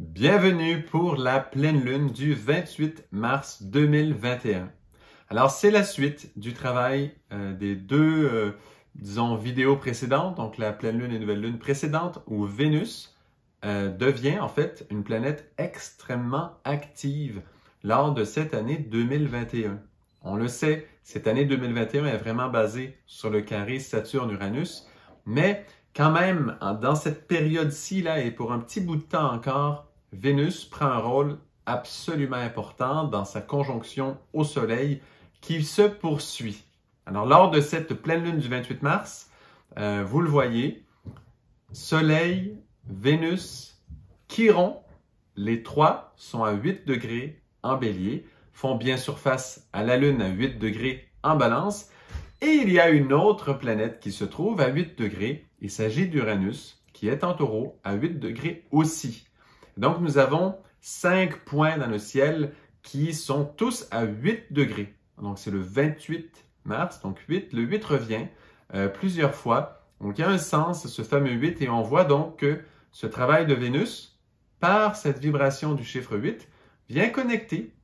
Bienvenue pour la pleine lune du 28 mars 2021. Alors, c'est la suite du travail des deux, vidéos précédentes, donc la pleine lune et nouvelle lune précédente, où Vénus devient en fait une planète extrêmement active lors de cette année 2021. On le sait, cette année 2021 est vraiment basée sur le carré Saturne-Uranus, mais quand même, dans cette période-ci, là, et pour un petit bout de temps encore, Vénus prend un rôle absolument important dans sa conjonction au Soleil qui se poursuit. Alors, lors de cette pleine lune du 28 mars, vous le voyez, Soleil, Vénus, Chiron, les trois sont à 8 degrés en Bélier, font bien surface à la Lune à 8 degrés en Balance, et il y a une autre planète qui se trouve à 8 degrés. Il s'agit d'Uranus, qui est en Taureau à 8 degrés aussi. Donc, nous avons 5 points dans le ciel qui sont tous à 8 degrés. Donc, c'est le 28 mars, donc 8. Le 8 revient plusieurs fois. Donc, il y a un sens, ce fameux 8, et on voit donc que ce travail de Vénus, par cette vibration du chiffre 8, vient connecter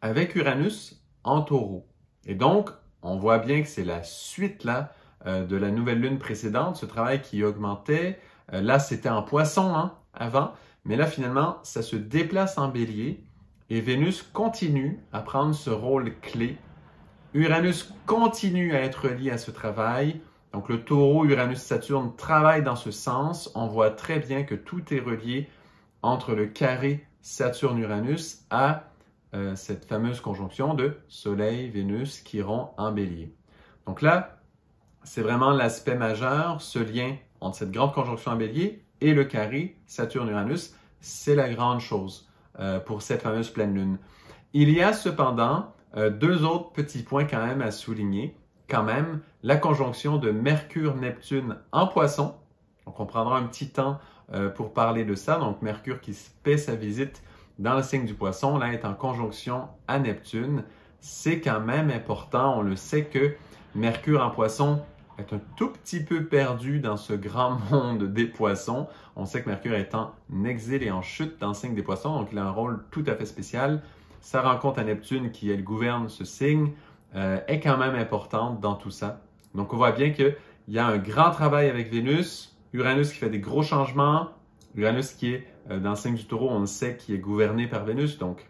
avec Uranus en Taureau. Et donc, on voit bien que c'est la suite là de la nouvelle lune précédente, ce travail qui augmentait. Là, c'était en Poisson avant, mais là, finalement, ça se déplace en Bélier et Vénus continue à prendre ce rôle clé. Uranus continue à être lié à ce travail. Donc, le Taureau, Uranus, Saturne travaillent dans ce sens. On voit très bien que tout est relié entre le carré Saturne-Uranus à cette fameuse conjonction de Soleil, Vénus, Chiron en Bélier. Donc là, c'est vraiment l'aspect majeur, ce lien entre cette grande conjonction en Bélier et le carré Saturne-Uranus, c'est la grande chose pour cette fameuse pleine lune. Il y a cependant deux autres petits points quand même à souligner. Quand même, la conjonction de Mercure-Neptune en Poisson. Donc, on prendra un petit temps pour parler de ça. Donc, Mercure qui paie sa visite dans le signe du Poisson, là, est en conjonction à Neptune. C'est quand même important. On le sait que Mercure en Poisson est un tout petit peu perdu dans ce grand monde des Poissons. On sait que Mercure est en exil et en chute dans le signe des Poissons, donc il a un rôle tout à fait spécial. Sa rencontre à Neptune, qui elle gouverne ce signe, est quand même importante dans tout ça. Donc on voit bien qu'il y a un grand travail avec Vénus, Uranus qui fait des gros changements, Uranus qui est dans le signe du Taureau, on le sait, qui est gouverné par Vénus, donc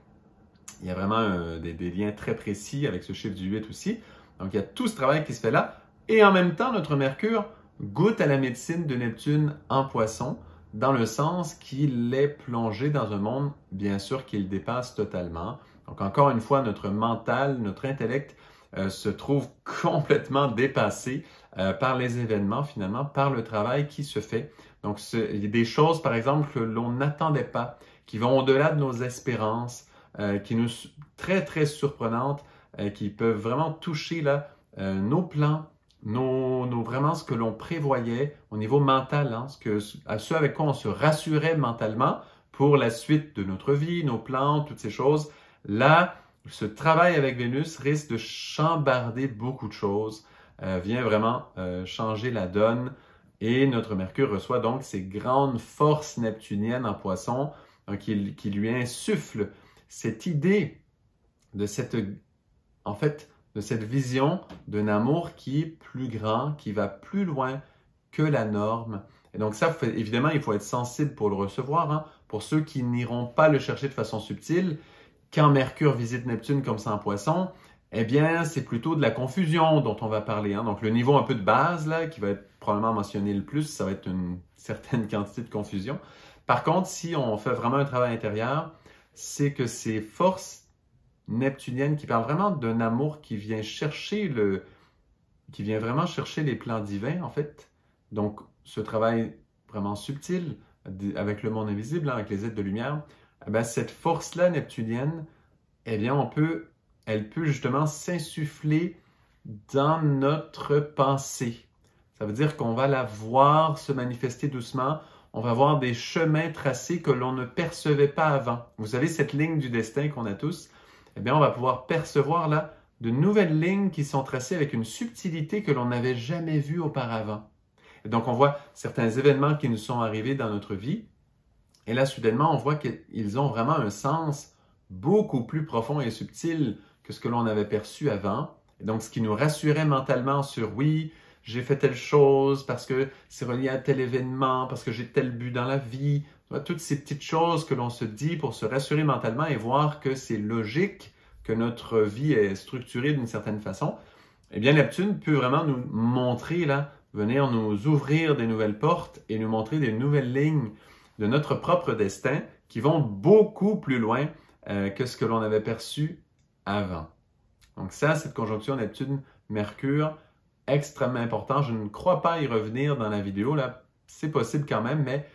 il y a vraiment des liens très précis avec ce chiffre du 8 aussi. Donc il y a tout ce travail qui se fait là. Et en même temps, notre Mercure goûte à la médecine de Neptune en Poisson, dans le sens qu'il est plongé dans un monde, bien sûr, qu'il dépasse totalement. Donc encore une fois, notre mental, notre intellect se trouve complètement dépassé par les événements, finalement, par le travail qui se fait. Donc il y a des choses, par exemple, que l'on n'attendait pas, qui vont au-delà de nos espérances, qui nous très, très surprenantes, qui peuvent vraiment toucher là, nos plans, vraiment ce que l'on prévoyait au niveau mental, ce avec quoi on se rassurait mentalement pour la suite de notre vie, nos plans, toutes ces choses. Là, ce travail avec Vénus risque de chambarder beaucoup de choses, vient vraiment changer la donne et notre Mercure reçoit donc ces grandes forces neptuniennes en Poisson qui lui insufflent cette idée de cette vision d'un amour qui est plus grand, qui va plus loin que la norme. Et donc ça, évidemment, il faut être sensible pour le recevoir. Pour ceux qui n'iront pas le chercher de façon subtile, quand Mercure visite Neptune comme ça en Poisson, eh bien, c'est plutôt de la confusion dont on va parler. Donc le niveau un peu de base, là, qui va être probablement mentionné le plus, ça va être une certaine quantité de confusion. Par contre, si on fait vraiment un travail intérieur, c'est que ces forces neptunienne qui parle vraiment d'un amour qui vient vraiment chercher les plans divins, en fait. Donc, ce travail vraiment subtil avec le monde invisible, avec les êtres de lumière, cette force-là neptunienne, eh bien, elle peut justement s'insuffler dans notre pensée. Ça veut dire qu'on va la voir se manifester doucement. On va voir des chemins tracés que l'on ne percevait pas avant. Vous savez, cette ligne du destin qu'on a tous, eh bien, on va pouvoir percevoir là de nouvelles lignes qui sont tracées avec une subtilité que l'on n'avait jamais vue auparavant. Et donc, on voit certains événements qui nous sont arrivés dans notre vie Et là, soudainement, on voit qu'ils ont vraiment un sens beaucoup plus profond et subtil que ce que l'on avait perçu avant. Et donc, ce qui nous rassurait mentalement sur oui, j'ai fait telle chose parce que c'est relié à tel événement, parce que j'ai tel but dans la vie. Toutes ces petites choses que l'on se dit pour se rassurer mentalement et voir que c'est logique, que notre vie est structurée d'une certaine façon. Eh bien, Neptune peut vraiment nous montrer, là, venir nous ouvrir des nouvelles portes et nous montrer des nouvelles lignes de notre propre destin qui vont beaucoup plus loin que ce que l'on avait perçu avant. Donc ça, cette conjonction Neptune-Mercure, extrêmement important. Je ne crois pas y revenir dans la vidéo, là, c'est possible quand même, mais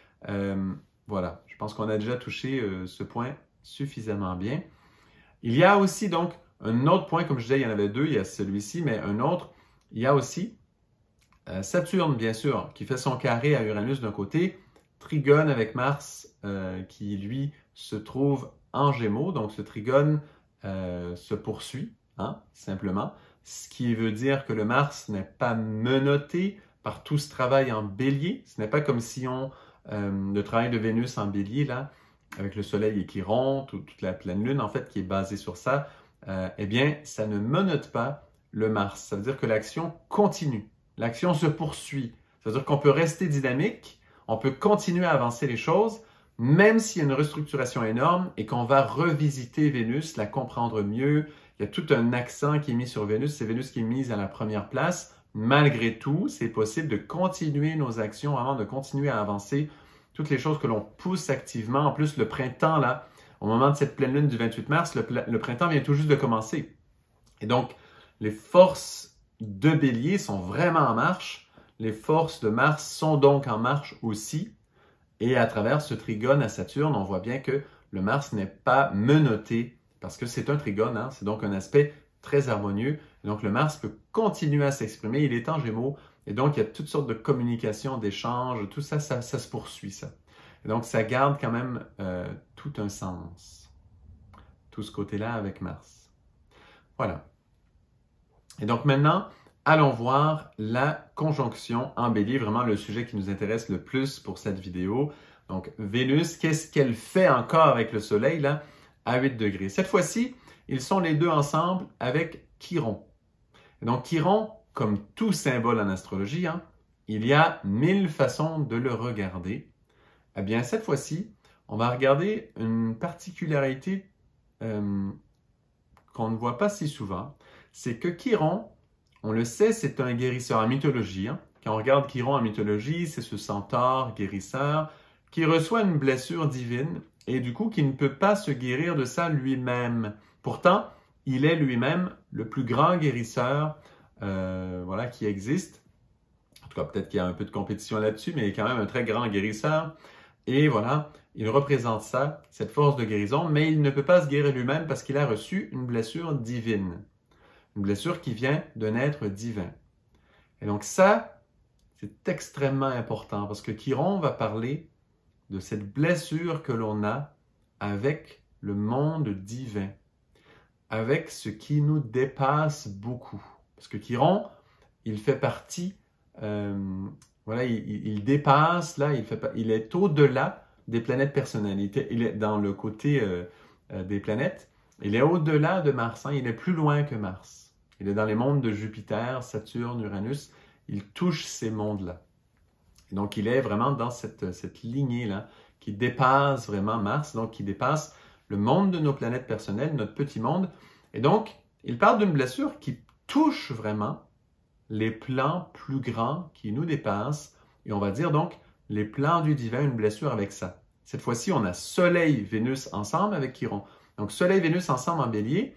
voilà, je pense qu'on a déjà touché ce point suffisamment bien. Il y a aussi donc un autre point, comme je disais, il y en avait deux, il y a celui-ci, mais un autre, il y a aussi Saturne, bien sûr, qui fait son carré à Uranus d'un côté, trigone avec Mars qui, lui, se trouve en Gémeaux. Donc, ce trigone se poursuit, hein, simplement. Ce qui veut dire que le Mars n'est pas menotté par tout ce travail en Bélier. Ce n'est pas comme si le travail de Vénus en Bélier, là, avec le Soleil et Chiron, toute la pleine Lune, en fait, qui est basée sur ça, eh bien, ça ne menote pas le Mars. Ça veut dire que l'action continue. L'action se poursuit. Ça veut dire qu'on peut rester dynamique, on peut continuer à avancer les choses, même s'il y a une restructuration énorme et qu'on va revisiter Vénus, la comprendre mieux. Il y a tout un accent qui est mis sur Vénus. C'est Vénus qui est mise à la première place. Malgré tout, c'est possible de continuer nos actions, vraiment de continuer à avancer toutes les choses que l'on pousse activement. En plus, le printemps, là, au moment de cette pleine lune du 28 mars, le printemps vient tout juste de commencer. Et donc, les forces de Bélier sont vraiment en marche. Les forces de Mars sont donc en marche aussi. Et à travers ce trigone à Saturne, on voit bien que le Mars n'est pas menotté parce que c'est un trigone, hein, c'est donc un aspect très harmonieux. Et donc le Mars peut continuer à s'exprimer, il est en Gémeaux, et donc il y a toutes sortes de communications, d'échanges, tout ça, ça se poursuit, ça. Et donc ça garde quand même tout un sens, tout ce côté-là avec Mars. Voilà. Et donc maintenant, allons voir la conjonction en Bélier, vraiment le sujet qui nous intéresse le plus pour cette vidéo. Donc Vénus, qu'est-ce qu'elle fait encore avec le Soleil, là, à 8 degrés? Cette fois-ci, ils sont les deux ensemble avec Chiron. Et donc Chiron, comme tout symbole en astrologie, hein, il y a 1000 façons de le regarder. Eh bien, cette fois-ci, on va regarder une particularité qu'on ne voit pas si souvent. C'est que Chiron, on le sait, c'est un guérisseur en mythologie. Hein. Quand on regarde Chiron en mythologie, c'est ce centaure guérisseur qui reçoit une blessure divine et du coup qui ne peut pas se guérir de ça lui-même. Pourtant, il est lui-même le plus grand guérisseur voilà, qui existe. En tout cas, peut-être qu'il y a un peu de compétition là-dessus, mais il est quand même un très grand guérisseur. Et voilà, il représente ça, cette force de guérison, mais il ne peut pas se guérir lui-même parce qu'il a reçu une blessure divine. Une blessure qui vient d'un être divin. Et donc ça, c'est extrêmement important parce que Chiron va parler de cette blessure que l'on a avec le monde divin, avec ce qui nous dépasse beaucoup. Parce que Chiron, il fait partie, voilà, il dépasse, là, il est au-delà des planètes personnelles. Il est dans le côté des planètes. Il est au-delà de Mars, hein, il est plus loin que Mars. Il est dans les mondes de Jupiter, Saturne, Uranus. Il touche ces mondes-là. Et donc, il est vraiment dans cette lignée-là qui dépasse vraiment Mars, donc qui dépasse le monde de nos planètes personnelles, notre petit monde. Et donc, il parle d'une blessure qui touche vraiment les plans plus grands qui nous dépassent. Et on va dire donc les plans du divin, une blessure avec ça. Cette fois-ci, on a Soleil, Vénus ensemble avec Chiron. Donc, Soleil, Vénus ensemble en Bélier.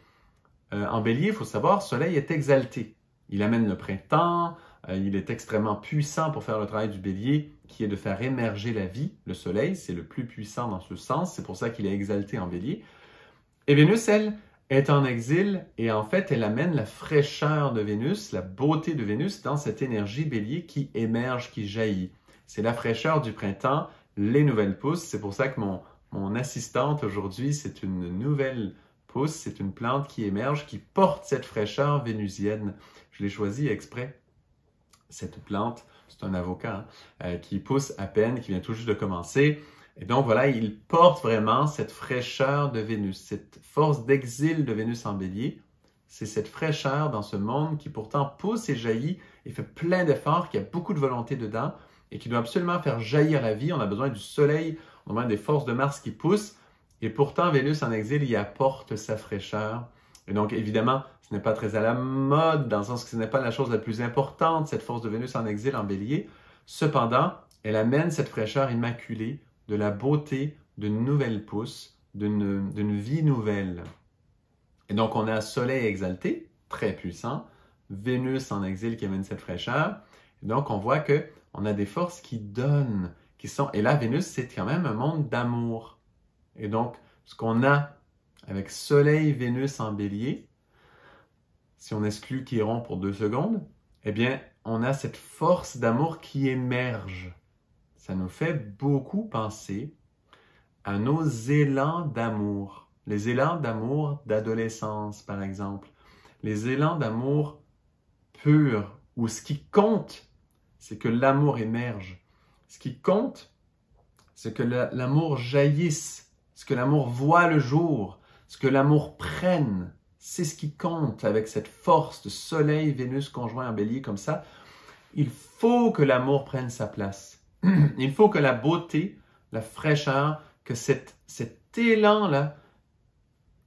En Bélier, il faut savoir, Soleil est exalté. Il amène le printemps, il est extrêmement puissant pour faire le travail du Bélier, qui est de faire émerger la vie. Le Soleil, c'est le plus puissant dans ce sens, c'est pour ça qu'il est exalté en Bélier. Et Vénus, elle, est en exil, et en fait, elle amène la fraîcheur de Vénus, la beauté de Vénus dans cette énergie Bélier qui émerge, qui jaillit. C'est la fraîcheur du printemps, les nouvelles pousses. C'est pour ça que mon assistante aujourd'hui, c'est une nouvelle pousse, c'est une plante qui émerge, qui porte cette fraîcheur vénusienne. Je l'ai choisie exprès. Cette plante, c'est un avocat, hein, qui pousse à peine, qui vient tout juste de commencer. Et donc voilà, il porte vraiment cette fraîcheur de Vénus, cette force d'exil de Vénus en Bélier. C'est cette fraîcheur dans ce monde qui pourtant pousse et jaillit et fait plein d'efforts, qui a beaucoup de volonté dedans et qui doit absolument faire jaillir la vie. On a besoin du soleil, on a besoin des forces de Mars qui poussent. Et pourtant, Vénus en exil y apporte sa fraîcheur. Et donc, évidemment, ce n'est pas très à la mode, dans le sens que ce n'est pas la chose la plus importante, cette force de Vénus en exil en Bélier. Cependant, elle amène cette fraîcheur immaculée, de la beauté, d'une nouvelle pousse, d'une vie nouvelle. Et donc, on a Soleil exalté, très puissant, Vénus en exil qui amène cette fraîcheur. Et donc, on voit qu'on a des forces qui donnent, qui sont... Et là, Vénus, c'est quand même un monde d'amour. Et donc, ce qu'on a avec Soleil, Vénus en Bélier, si on exclut Chiron pour 2 secondes, eh bien, on a cette force d'amour qui émerge. Ça nous fait beaucoup penser à nos élans d'amour. Les élans d'amour d'adolescence, par exemple. Les élans d'amour pur, où ce qui compte, c'est que l'amour émerge. Ce qui compte, c'est que l'amour jaillisse, ce que l'amour voit le jour, ce que l'amour prenne. C'est ce qui compte avec cette force de Soleil, Vénus conjoint en Bélier comme ça. Il faut que l'amour prenne sa place. Il faut que la beauté, la fraîcheur, que cet élan-là,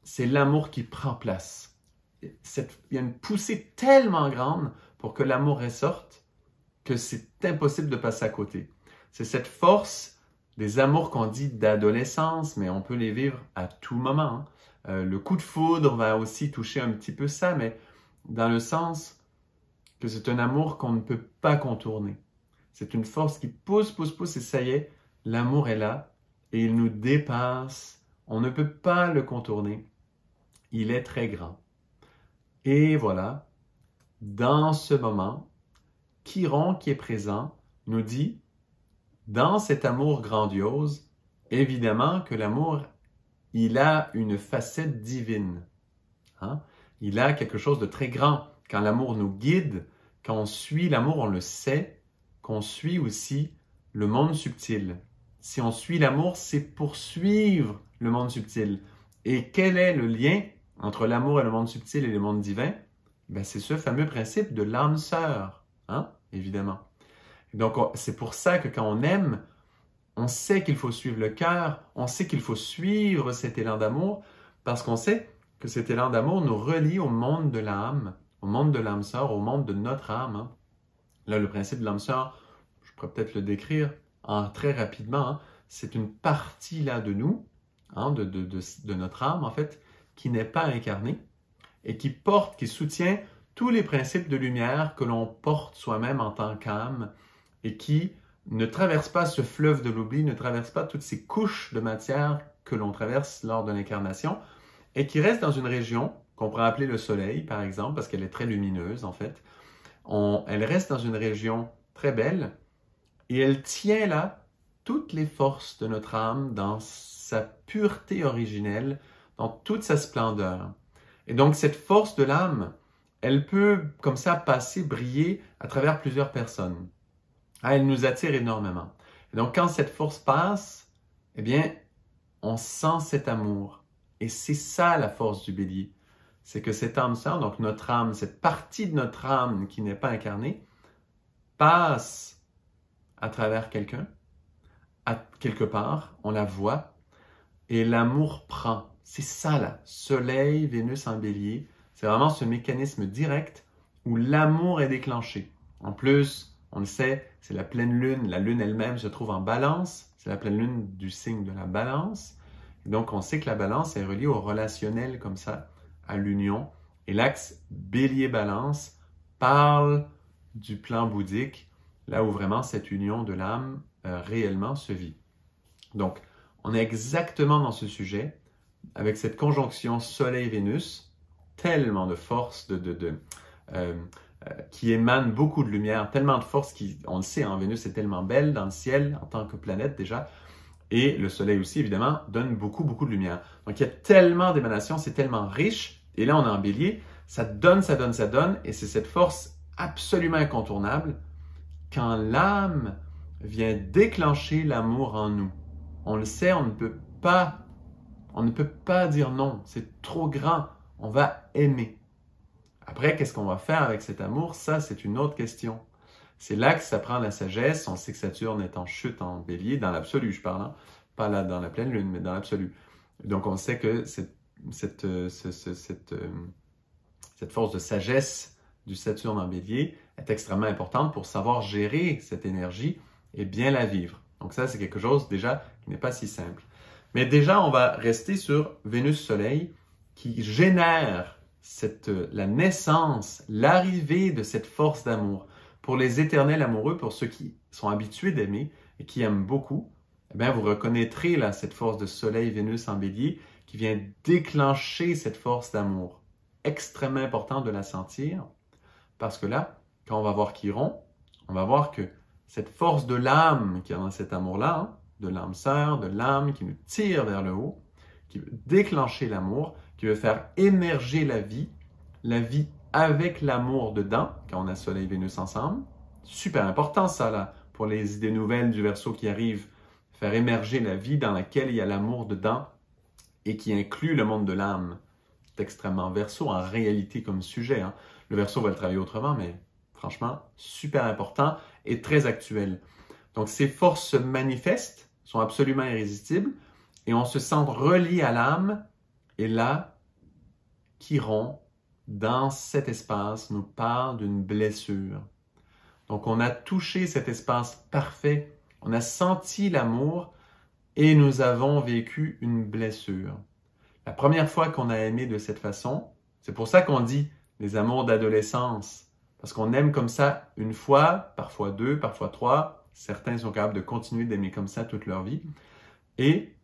c'est l'amour qui prend place. Il y a une poussée tellement grande pour que l'amour ressorte que c'est impossible de passer à côté. C'est cette force des amours qu'on dit d'adolescence, mais on peut les vivre à tout moment. Le coup de foudre va aussi toucher un petit peu ça, mais dans le sens que c'est un amour qu'on ne peut pas contourner. C'est une force qui pousse, pousse, pousse, et ça y est, l'amour est là, et il nous dépasse. On ne peut pas le contourner. Il est très grand. Et voilà, dans ce moment, Chiron qui est présent nous dit, dans cet amour grandiose, évidemment que l'amour, il a une facette divine. Hein? Il a quelque chose de très grand. Quand l'amour nous guide, quand on suit l'amour, on le sait, qu'on suit aussi le monde subtil. Si on suit l'amour, c'est pour suivre le monde subtil. Et quel est le lien entre l'amour et le monde subtil et le monde divin? Ben, c'est ce fameux principe de l'âme sœur, hein? Évidemment. Donc, c'est pour ça que quand on aime, on sait qu'il faut suivre le cœur, on sait qu'il faut suivre cet élan d'amour, parce qu'on sait que cet élan d'amour nous relie au monde de l'âme, au monde de l'âme sœur, au monde de notre âme. Hein. Là, le principe de l'âme sœur, je pourrais peut-être le décrire très rapidement. Hein. C'est une partie là de nous, hein, de notre âme en fait, qui n'est pas incarnée et qui porte, qui soutient tous les principes de lumière que l'on porte soi-même en tant qu'âme et qui ne traverse pas ce fleuve de l'oubli, ne traverse pas toutes ces couches de matière que l'on traverse lors de l'incarnation et qui reste dans une région qu'on pourrait appeler le soleil, par exemple, parce qu'elle est très lumineuse, en fait. Elle reste dans une région très belle et elle tient là toutes les forces de notre âme dans sa pureté originelle, dans toute sa splendeur. Et donc, cette force de l'âme, elle peut, comme ça, passer, briller à travers plusieurs personnes. Elle nous attire énormément. Et donc, quand cette force passe, eh bien, on sent cet amour. Et c'est ça la force du bélier. C'est que cette âme sœur, donc notre âme, cette partie de notre âme qui n'est pas incarnée, passe à travers quelqu'un, à quelque part, on la voit, et l'amour prend. C'est ça là, Soleil, Vénus en bélier. C'est vraiment ce mécanisme direct où l'amour est déclenché. En plus, on le sait, c'est la pleine lune. La lune elle-même se trouve en balance. C'est la pleine lune du signe de la balance. Et donc, on sait que la balance est reliée au relationnel comme ça, à l'union. Et l'axe bélier-balance parle du plan bouddhique, là où vraiment cette union de l'âme réellement se vit. Donc, on est exactement dans ce sujet, avec cette conjonction Soleil-Vénus, tellement de force qui émane beaucoup de lumière, tellement de force on le sait, hein, Vénus est tellement belle dans le ciel en tant que planète déjà, et le Soleil aussi évidemment donne beaucoup, beaucoup de lumière. Donc il y a tellement d'émanations, c'est tellement riche, et là on est en bélier, ça donne, ça donne, ça donne, et c'est cette force absolument incontournable quand l'âme vient déclencher l'amour en nous. On le sait, on ne peut pas dire non. C'est trop grand. On va aimer. Après, qu'est-ce qu'on va faire avec cet amour? Ça, c'est une autre question. C'est là que ça prend la sagesse. On sait que Saturne est en chute en bélier, dans l'absolu, je parle, hein? Pas là dans la pleine lune, mais dans l'absolu. Donc, on sait que cette force de sagesse du Saturne en bélier est extrêmement importante pour savoir gérer cette énergie et bien la vivre. Donc ça, c'est quelque chose déjà qui n'est pas si simple. Mais déjà, on va rester sur Vénus-Soleil qui génère la naissance, l'arrivée de cette force d'amour. Pour les éternels amoureux, pour ceux qui sont habitués d'aimer et qui aiment beaucoup, eh bien, vous reconnaîtrez là cette force de Soleil-Vénus en bélier qui vient déclencher cette force d'amour. Extrêmement important de la sentir parce que là, quand on va voir Chiron, on va voir que cette force de l'âme qui est dans cet amour-là, hein, de l'âme sœur, de l'âme qui nous tire vers le haut, qui veut déclencher l'amour, qui veut faire émerger la vie avec l'amour dedans, quand on a Soleil et Vénus ensemble. Super important ça là, pour les idées nouvelles du Verseau qui arrivent, faire émerger la vie dans laquelle il y a l'amour dedans et qui inclut le monde de l'âme. C'est extrêmement Verseau en réalité comme sujet, hein. Le Verseau va le travailler autrement, mais franchement, super important et très actuel. Donc, ces forces se manifestent, sont absolument irrésistibles, et on se sent relié à l'âme. Et là, Chiron, dans cet espace, nous parle d'une blessure. Donc, on a touché cet espace parfait, on a senti l'amour, et nous avons vécu une blessure. La première fois qu'on a aimé de cette façon, c'est pour ça qu'on dit les amours d'adolescence. Parce qu'on aime comme ça une fois, parfois deux, parfois trois. Certains sont capables de continuer d'aimer comme ça toute leur vie. Et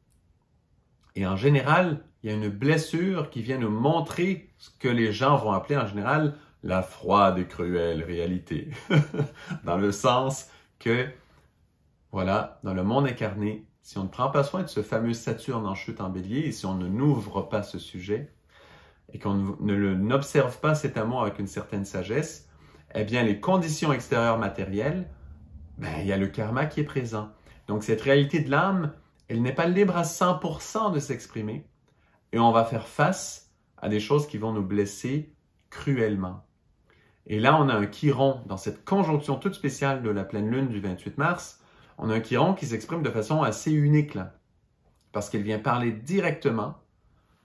en général, il y a une blessure qui vient nous montrer ce que les gens vont appeler en général la froide et cruelle réalité. Dans le sens que, voilà, dans le monde incarné, si on ne prend pas soin de ce fameux Saturne en chute en bélier, et si on ne n'ouvre pas ce sujet, et qu'on n'observe pas cet amour avec une certaine sagesse, eh bien, les conditions extérieures matérielles, il y a le karma qui est présent. Donc, cette réalité de l'âme, elle n'est pas libre à 100% de s'exprimer. Et on va faire face à des choses qui vont nous blesser cruellement. Et là, on a un Chiron, dans cette conjonction toute spéciale de la pleine lune du 28 mars, on a un Chiron qui s'exprime de façon assez unique là. Parce qu'il vient parler directement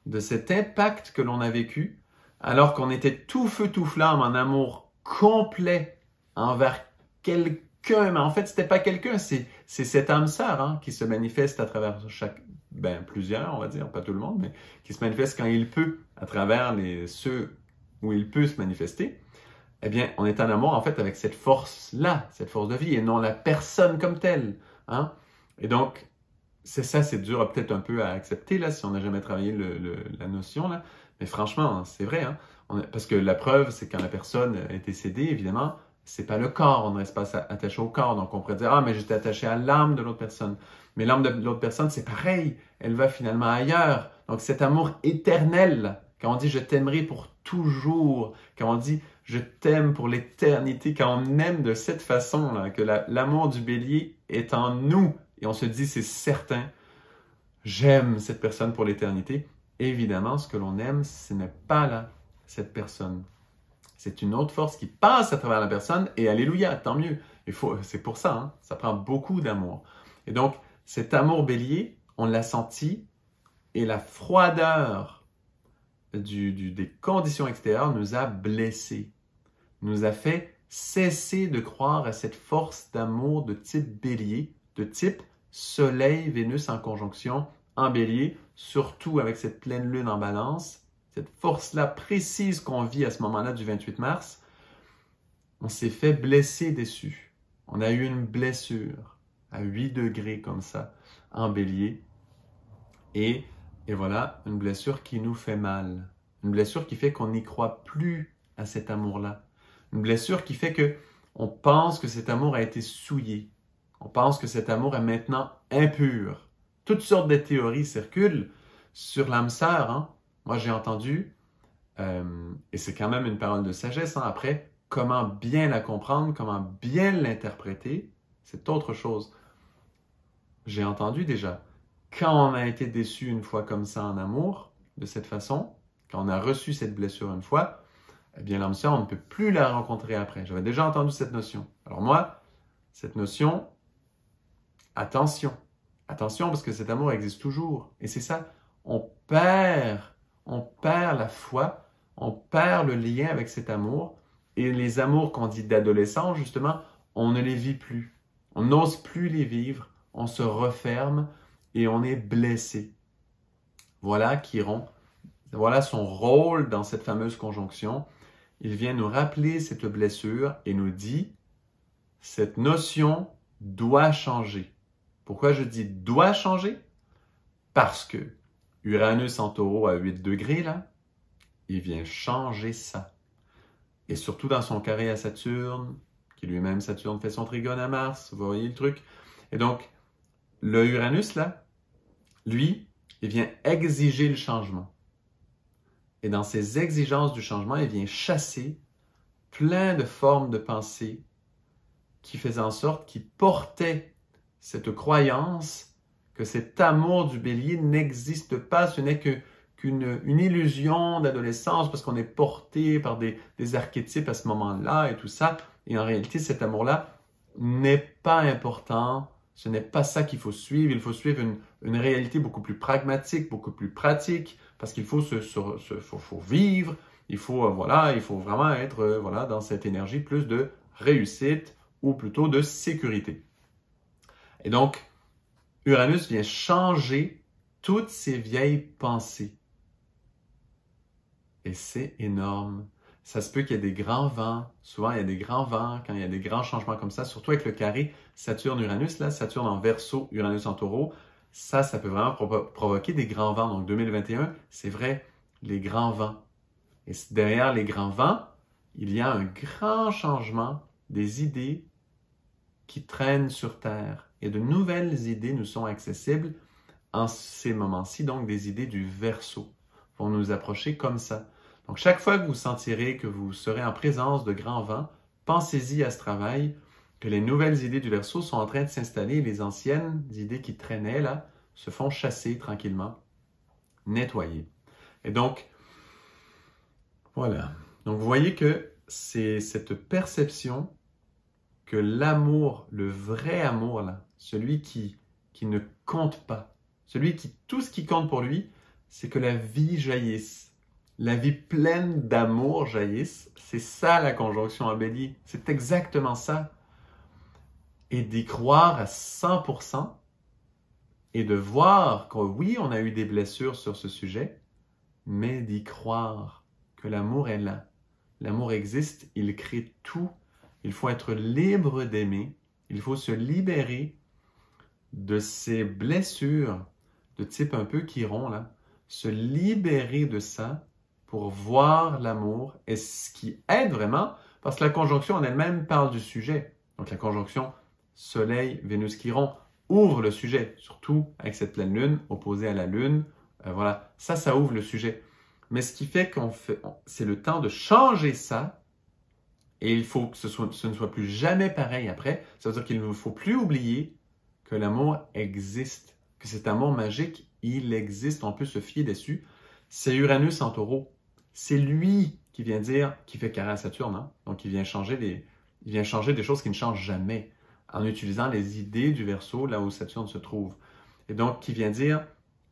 de cet impact que l'on a vécu alors qu'on était tout feu tout flamme en amour complet envers quelqu'un, mais en fait c'était pas quelqu'un, c'est cette âme sœur hein, qui se manifeste à travers plusieurs, on va dire, pas tout le monde, mais qui se manifeste quand il peut, à travers ceux où il peut se manifester. Eh bien, on est en amour en fait avec cette force-là, cette force de vie, et non la personne comme telle. Hein? Et donc, c'est dur peut-être un peu à accepter là, si on n'a jamais travaillé la notion là. Mais franchement, c'est vrai, hein? Parce que la preuve, c'est quand la personne est décédée, évidemment, c'est pas le corps, on ne reste pas attaché au corps. Donc on pourrait dire, ah, mais j'étais attaché à l'âme de l'autre personne. Mais l'âme de l'autre personne, c'est pareil, elle va finalement ailleurs. Donc cet amour éternel, quand on dit je t'aimerai pour toujours, quand on dit je t'aime pour l'éternité, quand on aime de cette façon-là, que l'amour du bélier est en nous, et on se dit, c'est certain, j'aime cette personne pour l'éternité. Évidemment, ce que l'on aime, ce n'est pas là, cette personne. C'est une autre force qui passe à travers la personne, et alléluia, tant mieux. C'est pour ça, hein, ça prend beaucoup d'amour. Et donc, cet amour bélier, on l'a senti, et la froideur des conditions extérieures nous a blessés, nous a fait cesser de croire à cette force d'amour de type bélier, de type Soleil, Vénus en conjonction, en bélier, surtout avec cette pleine lune en balance, cette force-là précise qu'on vit à ce moment-là du 28 mars, on s'est fait blesser dessus. On a eu une blessure à 8 degrés comme ça, en bélier. Et voilà, une blessure qui nous fait mal. Une blessure qui fait qu'on n'y croit plus à cet amour-là. Une blessure qui fait qu'on pense que cet amour a été souillé. On pense que cet amour est maintenant impur. Toutes sortes de théories circulent sur l'âme sœur. Hein? Moi, j'ai entendu, et c'est quand même une parole de sagesse, hein, après, comment bien la comprendre, comment bien l'interpréter, c'est autre chose. J'ai entendu déjà quand on a été déçu une fois comme ça en amour, de cette façon, quand on a reçu cette blessure une fois, eh bien l'âme sœur, on ne peut plus la rencontrer après. J'avais déjà entendu cette notion. Alors moi, cette notion, attention. Attention parce que cet amour existe toujours. Et c'est ça, on perd la foi, on perd le lien avec cet amour. Et les amours qu'on dit d'adolescence, justement, on ne les vit plus. On n'ose plus les vivre, on se referme et on est blessé. Voilà Chiron, voilà son rôle dans cette fameuse conjonction. Il vient nous rappeler cette blessure et nous dit, cette notion doit changer. Pourquoi je dis doit changer? Parce que Uranus en taureau à 8 degrés, là, il vient changer ça. Et surtout dans son carré à Saturne, qui lui-même, Saturne fait son trigone à Mars, vous voyez le truc. Et donc, le Uranus, là, lui, il vient exiger le changement. Et dans ces exigences du changement, il vient chasser plein de formes de pensée qui faisaient en sorte qu'il portait cette croyance que cet amour du bélier n'existe pas, ce n'est qu'une illusion d'adolescence parce qu'on est porté par des archétypes à ce moment-là et tout ça. Et en réalité, cet amour-là n'est pas important. Ce n'est pas ça qu'il faut suivre. Il faut suivre une réalité beaucoup plus pragmatique, beaucoup plus pratique, parce qu'il faut faut vivre. Il faut vraiment être dans cette énergie plus de réussite ou plutôt de sécurité. Et donc, Uranus vient changer toutes ces vieilles pensées. Et c'est énorme. Ça se peut qu'il y ait des grands vents. Souvent, il y a des grands vents quand il y a des grands changements comme ça, surtout avec le carré Saturne-Uranus, là, Saturne en Verseau, Uranus en Taureau. Ça peut vraiment provoquer des grands vents. Donc, 2021, c'est vrai, les grands vents. Et derrière les grands vents, il y a un grand changement des idées qui traînent sur Terre. Et de nouvelles idées nous sont accessibles en ces moments-ci, donc des idées du Verseau vont nous approcher comme ça. Donc, chaque fois que vous sentirez que vous serez en présence de grands vents, pensez-y à ce travail, que les nouvelles idées du Verseau sont en train de s'installer et les anciennes idées qui traînaient là se font chasser tranquillement, nettoyer. Et donc, voilà. Donc, vous voyez que c'est cette perception que l'amour, le vrai amour, là, celui qui ne compte pas, tout ce qui compte pour lui, c'est que la vie jaillisse. La vie pleine d'amour jaillisse. C'est ça la conjonction en bélier. C'est exactement ça. Et d'y croire à 100% et de voir que oui, on a eu des blessures sur ce sujet, mais d'y croire que l'amour est là. L'amour existe, il crée tout. Il faut être libre d'aimer. Il faut se libérer de ces blessures de type un peu Chiron, là. Se libérer de ça pour voir l'amour et ce qui aide vraiment, parce que la conjonction en elle-même parle du sujet. Donc la conjonction Soleil, Vénus, Chiron ouvre le sujet, surtout avec cette pleine lune opposée à la lune. Voilà, ça ouvre le sujet. Mais ce qui fait c'est le temps de changer ça et il faut que ce ne soit plus jamais pareil après. Ça veut dire qu'il ne faut plus oublier que l'amour existe, que cet amour magique, il existe, on peut se fier dessus. C'est Uranus en Taureau. C'est lui qui vient dire, qui fait carré à Saturne, hein? Donc il vient changer des choses qui ne changent jamais en utilisant les idées du Verseau, là où Saturne se trouve. Et donc, qui vient dire,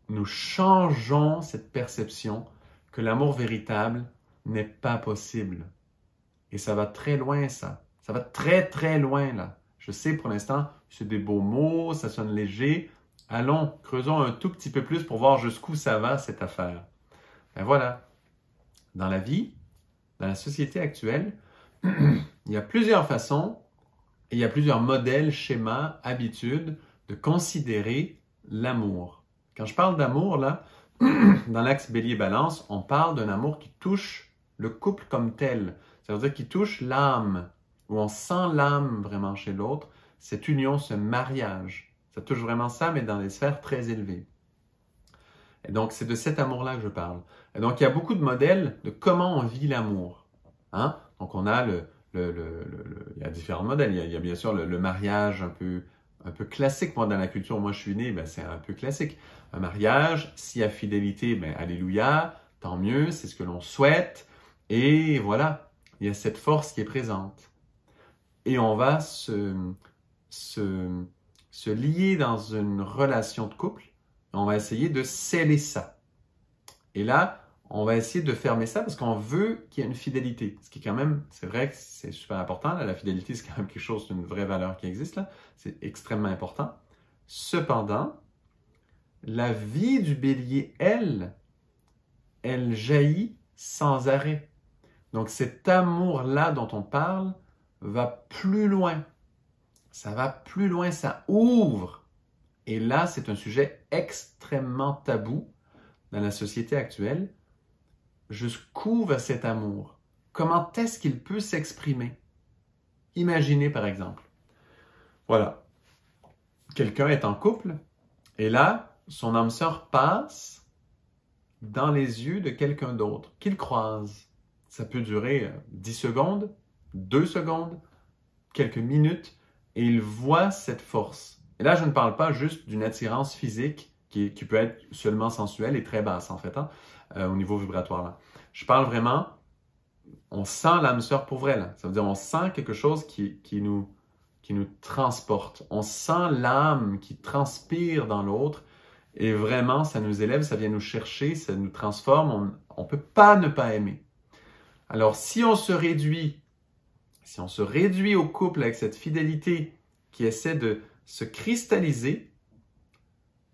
nous changeons cette perception que l'amour véritable n'est pas possible. Et ça va très loin, ça. Ça va très, très loin, là. Je sais, pour l'instant, c'est des beaux mots, ça sonne léger. Allons, creusons un tout petit peu plus pour voir jusqu'où ça va, cette affaire. Ben voilà. Dans la vie, dans la société actuelle, il y a plusieurs façons, et il y a plusieurs modèles, schémas, habitudes de considérer l'amour. Quand je parle d'amour, là, dans l'axe Bélier-Balance, on parle d'un amour qui touche le couple comme tel. Ça veut dire qu'il touche l'âme, où on sent l'âme vraiment chez l'autre, cette union, ce mariage. Ça touche vraiment ça, mais dans des sphères très élevées. Et donc, c'est de cet amour-là que je parle. Et donc, il y a beaucoup de modèles de comment on vit l'amour. Hein? Donc, on a il y a différents modèles. Il y a bien sûr le mariage un peu un peu classique. Moi, dans la culture où moi je suis né, ben, c'est un peu classique. Un mariage, s'il y a fidélité, ben, alléluia, tant mieux, c'est ce que l'on souhaite. Et voilà, il y a cette force qui est présente. Et on va se lier dans une relation de couple. On va essayer de sceller ça. Et là, on va essayer de fermer ça parce qu'on veut qu'il y ait une fidélité. Ce qui est quand même, c'est vrai que c'est super important. Là, la fidélité, c'est quand même quelque chose d'une vraie valeur qui existe là. C'est extrêmement important. Cependant, la vie du bélier, elle jaillit sans arrêt. Donc cet amour-là dont on parle va plus loin. Ça va plus loin, ça ouvre. Et là, c'est un sujet extrêmement tabou dans la société actuelle. Jusqu'où va cet amour? Comment est-ce qu'il peut s'exprimer? Imaginez par exemple. Voilà. Quelqu'un est en couple et là, son âme sœur passe dans les yeux de quelqu'un d'autre qu'il croise. Ça peut durer 10 secondes, 2 secondes, quelques minutes et il voit cette force. Et là, je ne parle pas juste d'une attirance physique qui peut être seulement sensuelle et très basse en fait, au niveau vibratoire. Là. Je parle vraiment, on sent l'âme sœur pour vrai. Là. Ça veut dire on sent quelque chose qui nous transporte. On sent l'âme qui transpire dans l'autre et vraiment, ça nous élève, ça vient nous chercher, ça nous transforme. On ne peut pas ne pas aimer. Alors, si on se réduit au couple avec cette fidélité qui essaie de se cristalliser,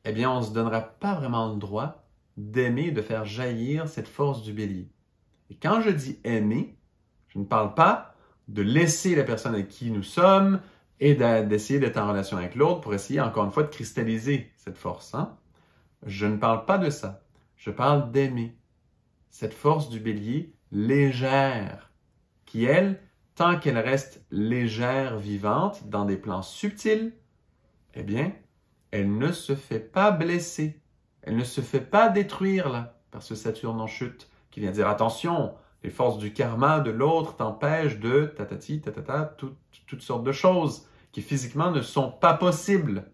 eh bien, on ne se donnera pas vraiment le droit d'aimer, de faire jaillir cette force du bélier. Et quand je dis aimer, je ne parle pas de laisser la personne avec qui nous sommes et d'essayer d'être en relation avec l'autre pour essayer, encore une fois, de cristalliser cette force. Je ne parle pas de ça. Je parle d'aimer. Cette force du bélier légère, qui, elle, tant qu'elle reste légère, vivante, dans des plans subtils, eh bien, elle ne se fait pas blesser. Elle ne se fait pas détruire, là, par ce Saturne en chute, qui vient dire, attention, les forces du karma de l'autre t'empêchent de tatati, tatata, toutes sortes de choses qui physiquement ne sont pas possibles.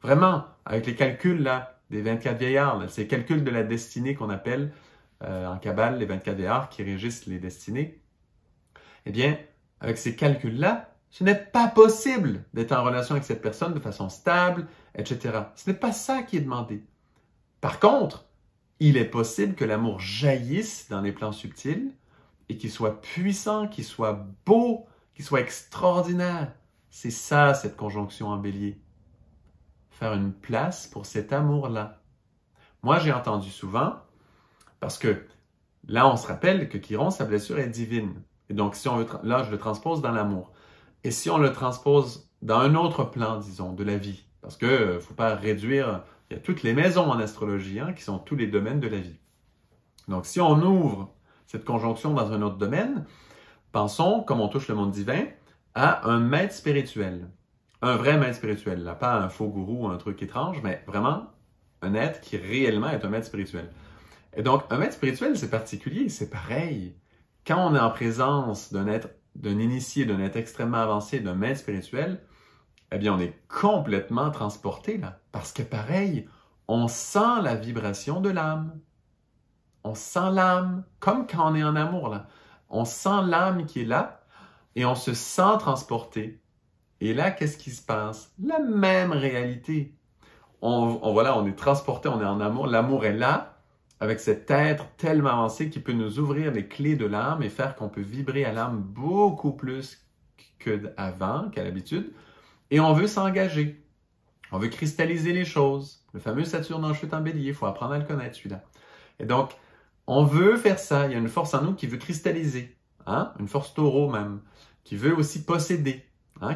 Vraiment, avec les calculs, là, des 24 vieillards, là, ces calculs de la destinée qu'on appelle en Kabbale, les 24 vieillards qui régissent les destinées, eh bien, avec ces calculs-là, ce n'est pas possible d'être en relation avec cette personne de façon stable, etc. Ce n'est pas ça qui est demandé. Par contre, il est possible que l'amour jaillisse dans les plans subtils et qu'il soit puissant, qu'il soit beau, qu'il soit extraordinaire. C'est ça, cette conjonction en bélier. Faire une place pour cet amour-là. Moi, j'ai entendu souvent, parce que là, on se rappelle que Chiron, sa blessure est divine. Et donc, si on veut, là, je le transpose dans l'amour. Et si on le transpose dans un autre plan, disons, de la vie, parce qu'il ne faut pas réduire, il y a toutes les maisons en astrologie qui sont tous les domaines de la vie. Donc, si on ouvre cette conjonction dans un autre domaine, pensons, comme on touche le monde divin, à un maître spirituel. Un vrai maître spirituel, là, pas un faux gourou ou un truc étrange, mais vraiment un être qui réellement est un maître spirituel. Et donc, un maître spirituel, c'est particulier, c'est pareil. Quand on est en présence d'un être, d'un initié, d'un être extrêmement avancé, d'un maître spirituel, eh bien, on est complètement transporté, là. Parce que pareil, on sent la vibration de l'âme. On sent l'âme, comme quand on est en amour, là. On sent l'âme qui est là et on se sent transporté. Et là, qu'est-ce qui se passe? La même réalité. Voilà, on est transporté, on est en amour. L'amour est là, avec cet être tellement avancé qui peut nous ouvrir les clés de l'âme et faire qu'on peut vibrer à l'âme beaucoup plus qu'avant, qu'à l'habitude. Et on veut s'engager. On veut cristalliser les choses. Le fameux Saturne en chute en bélier, il faut apprendre à le connaître, celui-là. Et donc, on veut faire ça. Il y a une force en nous qui veut cristalliser. Une force taureau même, qui veut aussi posséder.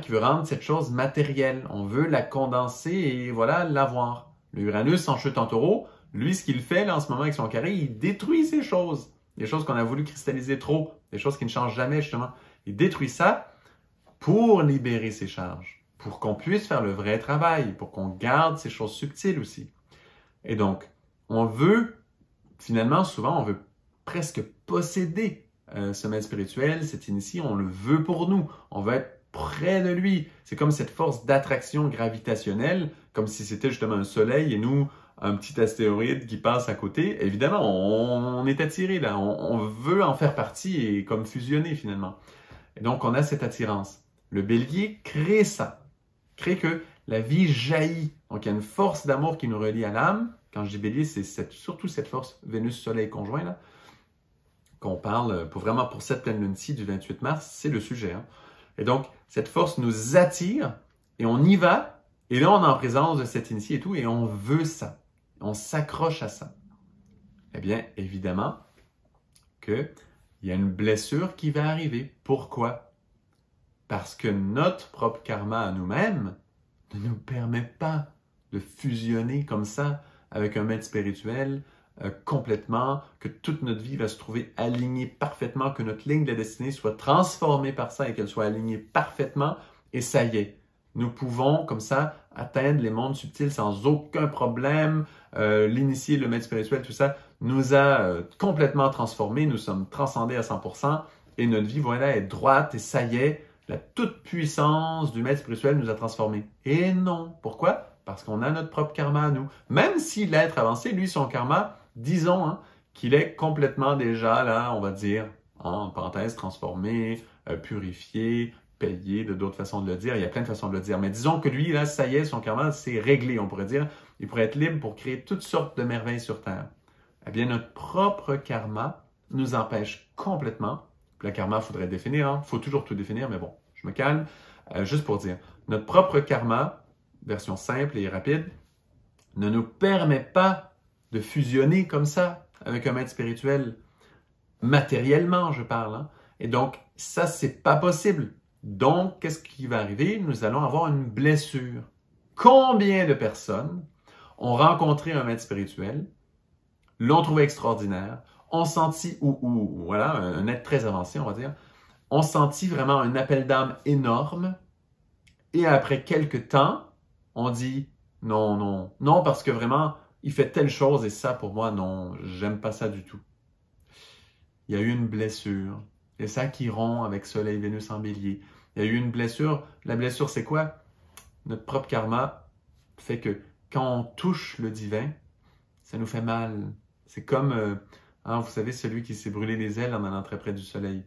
Qui veut rendre cette chose matérielle. On veut la condenser et voilà, l'avoir. Le Uranus en chute en taureau, lui, ce qu'il fait là, en ce moment avec son carré, il détruit ces choses. Des choses qu'on a voulu cristalliser trop, des choses qui ne changent jamais justement. Il détruit ça pour libérer ses charges, pour qu'on puisse faire le vrai travail, pour qu'on garde ces choses subtiles aussi. Et donc, on veut, finalement, souvent, on veut presque posséder ce maître spirituel, cet initié, on le veut pour nous. On veut être près de lui. C'est comme cette force d'attraction gravitationnelle, comme si c'était justement un soleil et nous, un petit astéroïde qui passe à côté. Évidemment, on est attiré là, on veut en faire partie et comme fusionner finalement. Et donc, on a cette attirance. Le bélier crée ça, crée que la vie jaillit. Donc, il y a une force d'amour qui nous relie à l'âme. Quand je dis bélier, c'est surtout cette force Vénus-Soleil conjoint là, qu'on parle pour cette pleine lune-ci du 28 mars, c'est le sujet. Hein. Et donc, cette force nous attire et on y va. Et là, on est en présence de cet initié et tout, et on veut ça. On s'accroche à ça. Eh bien, évidemment qu'il y a une blessure qui va arriver. Pourquoi? Parce que notre propre karma à nous-mêmes ne nous permet pas de fusionner comme ça avec un maître spirituel complètement, que toute notre vie va se trouver alignée parfaitement, que notre ligne de la destinée soit transformée par ça et qu'elle soit alignée parfaitement, et ça y est. Nous pouvons, comme ça, atteindre les mondes subtils sans aucun problème. L'initié, le maître spirituel, tout ça, nous a complètement transformés. Nous sommes transcendés à 100% et notre vie, voilà, est droite et ça y est, la toute-puissance du maître spirituel nous a transformés. Et non. Pourquoi? Parce qu'on a notre propre karma à nous. Même si l'être avancé, lui, son karma, disons hein, qu'il est complètement déjà, là, on va dire, en parenthèse, transformé, purifié, payé, de d'autres façons de le dire. Il y a plein de façons de le dire. Mais disons que lui, là, ça y est, son karma, c'est réglé, on pourrait dire. Il pourrait être libre pour créer toutes sortes de merveilles sur Terre. Eh bien, notre propre karma nous empêche complètement. Le karma, il faudrait définir. Il faut toujours tout définir, mais bon, je me calme. Juste pour dire, notre propre karma, version simple et rapide, ne nous permet pas de fusionner comme ça avec un maître spirituel. Matériellement, je parle. Hein? Et donc, ça, c'est pas possible. Donc, qu'est-ce qui va arriver? Nous allons avoir une blessure. Combien de personnes ont rencontré un maître spirituel, l'ont trouvé extraordinaire, ont senti, ou voilà, un être très avancé, on va dire, ont senti vraiment un appel d'âme énorme, et après quelques temps, on dit non, non, non, parce que vraiment, il fait telle chose, et ça, pour moi, non, j'aime pas ça du tout. Il y a eu une blessure. Et ça qui rompt avec Soleil, Vénus en Bélier. Il y a eu une blessure. La blessure, c'est quoi? Notre propre karma fait que quand on touche le divin, ça nous fait mal. C'est comme, vous savez, celui qui s'est brûlé les ailes en allant très près du Soleil.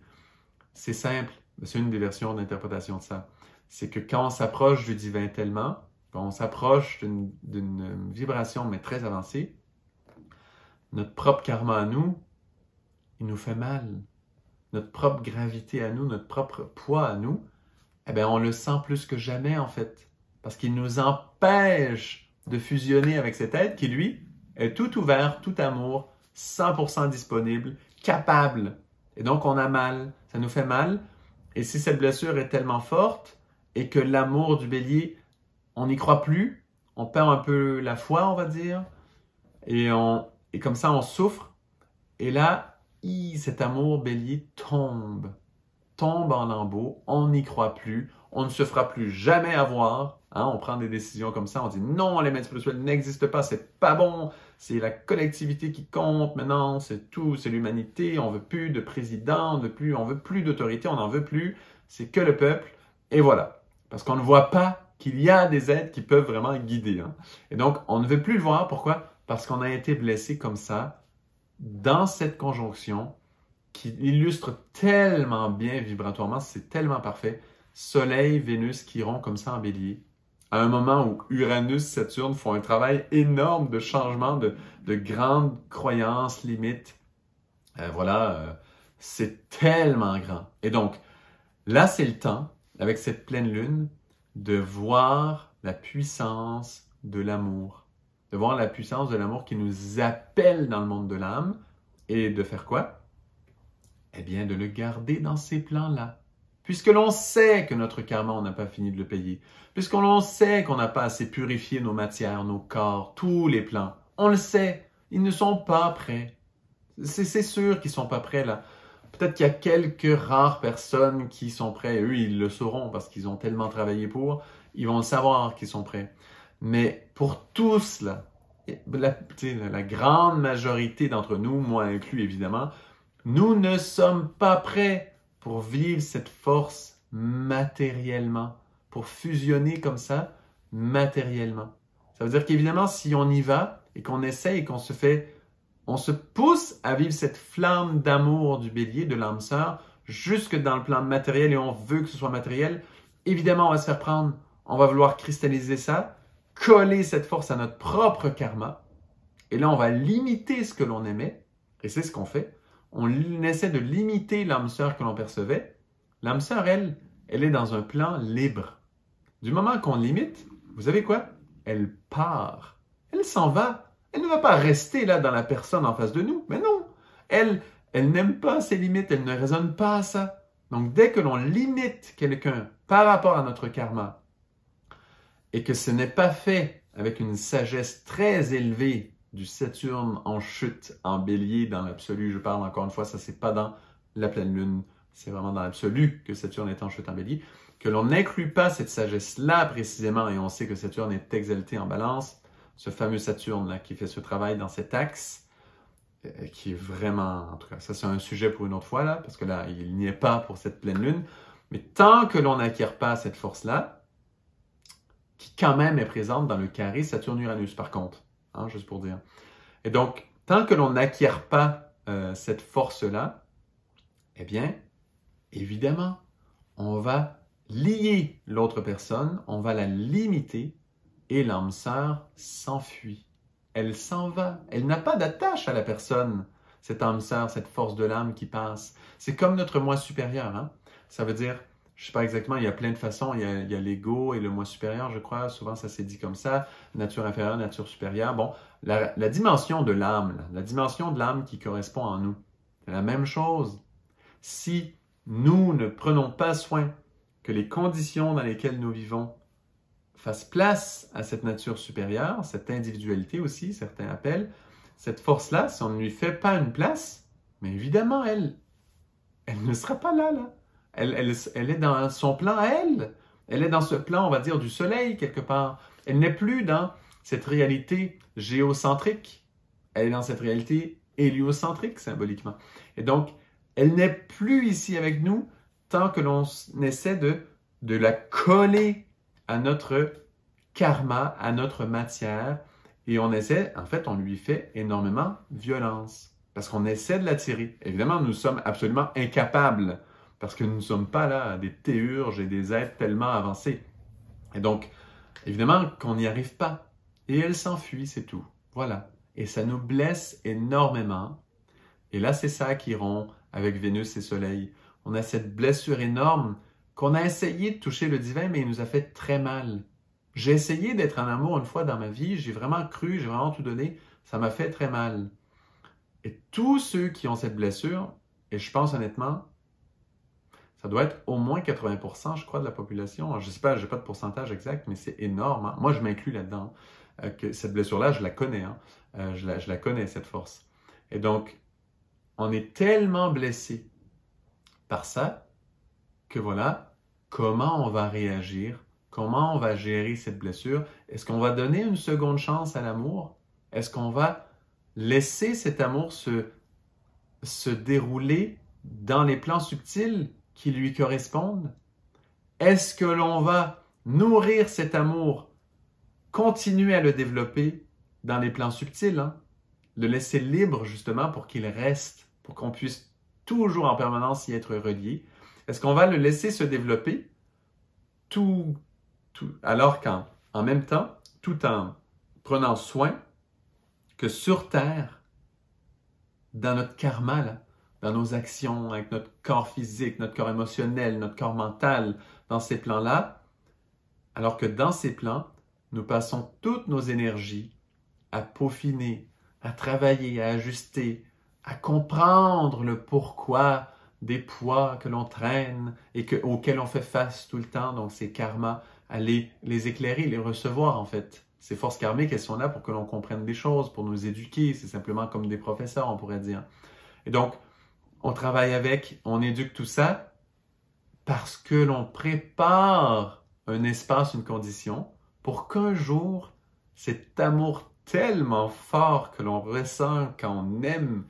C'est simple. C'est une des versions d'interprétation de ça. C'est que quand on s'approche du divin tellement, quand on s'approche d'une vibration, mais très avancée, notre propre karma à nous, il nous fait mal. Notre propre gravité à nous, notre propre poids à nous, eh bien, on le sent plus que jamais, en fait. Parce qu'il nous empêche de fusionner avec cet être qui, lui, est tout ouvert, tout amour, 100% disponible, capable. Et donc, on a mal. Ça nous fait mal. Et si cette blessure est tellement forte et que l'amour du bélier, on n'y croit plus, on perd un peu la foi, on va dire, et comme ça, on souffre. Et là, cet amour bélier tombe en lambeaux, on n'y croit plus, on ne se fera plus jamais avoir. Hein, on prend des décisions comme ça, on dit non, les maîtres spirituels n'existent pas, c'est pas bon, c'est la collectivité qui compte maintenant, c'est tout, c'est l'humanité, on veut plus de président, on veut plus d'autorité, on n'en veut plus, c'est que le peuple, et voilà. Parce qu'on ne voit pas qu'il y a des êtres qui peuvent vraiment guider. Hein. Et donc, on ne veut plus le voir, pourquoi? Parce qu'on a été blessé comme ça, dans cette conjonction qui illustre tellement bien vibratoirement, c'est tellement parfait, Soleil, Vénus qui rompt comme ça en bélier, à un moment où Uranus, Saturne font un travail énorme de changement, de grandes croyances, limites. C'est tellement grand. Et donc, là, c'est le temps, avec cette pleine lune, de voir la puissance de l'amour. De voir la puissance de l'amour qui nous appelle dans le monde de l'âme et de faire quoi? Eh bien, de le garder dans ces plans-là. Puisque l'on sait que notre karma, on n'a pas fini de le payer. Puisqu'on sait qu'on n'a pas assez purifié nos matières, nos corps, tous les plans. On le sait. Ils ne sont pas prêts. C'est sûr qu'ils ne sont pas prêts, là. Peut-être qu'il y a quelques rares personnes qui sont prêts. Eux, ils le sauront parce qu'ils ont tellement travaillé pour. Ils vont le savoir qu'ils sont prêts. Mais pour tous, là, la grande majorité d'entre nous, moi inclus évidemment, nous ne sommes pas prêts pour vivre cette force matériellement, pour fusionner comme ça, matériellement. Ça veut dire qu'évidemment, si on y va et qu'on essaye et on se pousse à vivre cette flamme d'amour du bélier, de l'âme sœur, jusque dans le plan matériel et on veut que ce soit matériel, évidemment, on va se faire prendre, on va vouloir cristalliser ça, coller cette force à notre propre karma. Et là, on va limiter ce que l'on aimait, et c'est ce qu'on fait. On essaie de limiter l'âme sœur que l'on percevait. L'âme sœur, elle est dans un plan libre. Du moment qu'on limite, vous savez quoi? Elle part. Elle s'en va. Elle ne va pas rester là dans la personne en face de nous. Mais non, elle n'aime pas ses limites, elle ne raisonne pas à ça. Donc, dès que l'on limite quelqu'un par rapport à notre karma, et que ce n'est pas fait avec une sagesse très élevée du Saturne en chute, en bélier, dans l'absolu, je parle encore une fois, ça c'est pas dans la pleine lune, c'est vraiment dans l'absolu que Saturne est en chute en bélier, que l'on n'inclut pas cette sagesse-là précisément, et on sait que Saturne est exalté en balance, ce fameux Saturne-là qui fait ce travail dans cet axe, qui est vraiment, en tout cas, ça c'est un sujet pour une autre fois, là, parce que là, il n'y est pas pour cette pleine lune, mais tant que l'on n'acquiert pas cette force-là, qui quand même est présente dans le carré Saturne-Uranus, par contre, hein, juste pour dire. Et donc, tant que l'on n'acquiert pas cette force-là, eh bien, évidemment, on va lier l'autre personne, on va la limiter, et l'âme sœur s'enfuit. Elle s'en va. Elle n'a pas d'attache à la personne, cette âme sœur, cette force de l'âme qui passe. C'est comme notre moi supérieur. Hein? Ça veut dire, je ne sais pas exactement, il y a plein de façons. Il y a l'ego et le moi supérieur, je crois. Souvent, ça s'est dit comme ça. Nature inférieure, nature supérieure. Bon, la dimension de l'âme, la dimension de l'âme qui correspond en nous, c'est la même chose. Si nous ne prenons pas soin que les conditions dans lesquelles nous vivons fasse place à cette nature supérieure, cette individualité aussi, certains appellent, cette force-là, si on ne lui fait pas une place, mais évidemment, elle ne sera pas là. Elle est dans son plan à elle. Elle est dans ce plan, on va dire, du soleil, quelque part. Elle n'est plus dans cette réalité géocentrique. Elle est dans cette réalité héliocentrique, symboliquement. Et donc, elle n'est plus ici avec nous tant que l'on essaie de la coller à notre karma, à notre matière, et on essaie, en fait, on lui fait énormément violence, parce qu'on essaie de l'attirer. Évidemment, nous sommes absolument incapables, parce que nous ne sommes pas là des théurges et des êtres tellement avancés. Et donc, évidemment qu'on n'y arrive pas. Et elle s'enfuit, c'est tout. Voilà. Et ça nous blesse énormément. Et là, c'est ça qui rompt avec Vénus et Soleil. On a cette blessure énorme qu'on a essayé de toucher le divin, mais il nous a fait très mal. J'ai essayé d'être en amour une fois dans ma vie, j'ai vraiment cru, j'ai vraiment tout donné, ça m'a fait très mal. Et tous ceux qui ont cette blessure, et je pense honnêtement, ça doit être au moins 80%, je crois, de la population. Je ne sais pas, je n'ai pas de pourcentage exact, mais c'est énorme. Hein. Moi, je m'inclus là-dedans. Que cette blessure-là, je la connais. Hein. Je la connais, cette force. Et donc, on est tellement blessé par ça que voilà, comment on va réagir, comment on va gérer cette blessure. Est-ce qu'on va donner une seconde chance à l'amour? Est-ce qu'on va laisser cet amour se dérouler dans les plans subtils qui lui correspondent? Est-ce que l'on va nourrir cet amour, continuer à le développer dans les plans subtils, hein? Le laisser libre justement pour qu'il reste, pour qu'on puisse toujours en permanence y être relié? Est-ce qu'on va le laisser se développer alors qu'en même temps, tout en prenant soin que sur Terre, dans notre karma, là, dans nos actions, avec notre corps physique, notre corps émotionnel, notre corps mental, dans ces plans-là, alors que dans ces plans, nous passons toutes nos énergies à peaufiner, à travailler, à ajuster, à comprendre le pourquoi des poids que l'on traîne et auxquels on fait face tout le temps, donc ces karmas, à les éclairer, les recevoir en fait. Ces forces karmiques, elles sont là pour que l'on comprenne des choses, pour nous éduquer, c'est simplement comme des professeurs, on pourrait dire. Et donc, on travaille avec, on éduque tout ça parce que l'on prépare un espace, une condition, pour qu'un jour, cet amour tellement fort que l'on ressent quand on aime,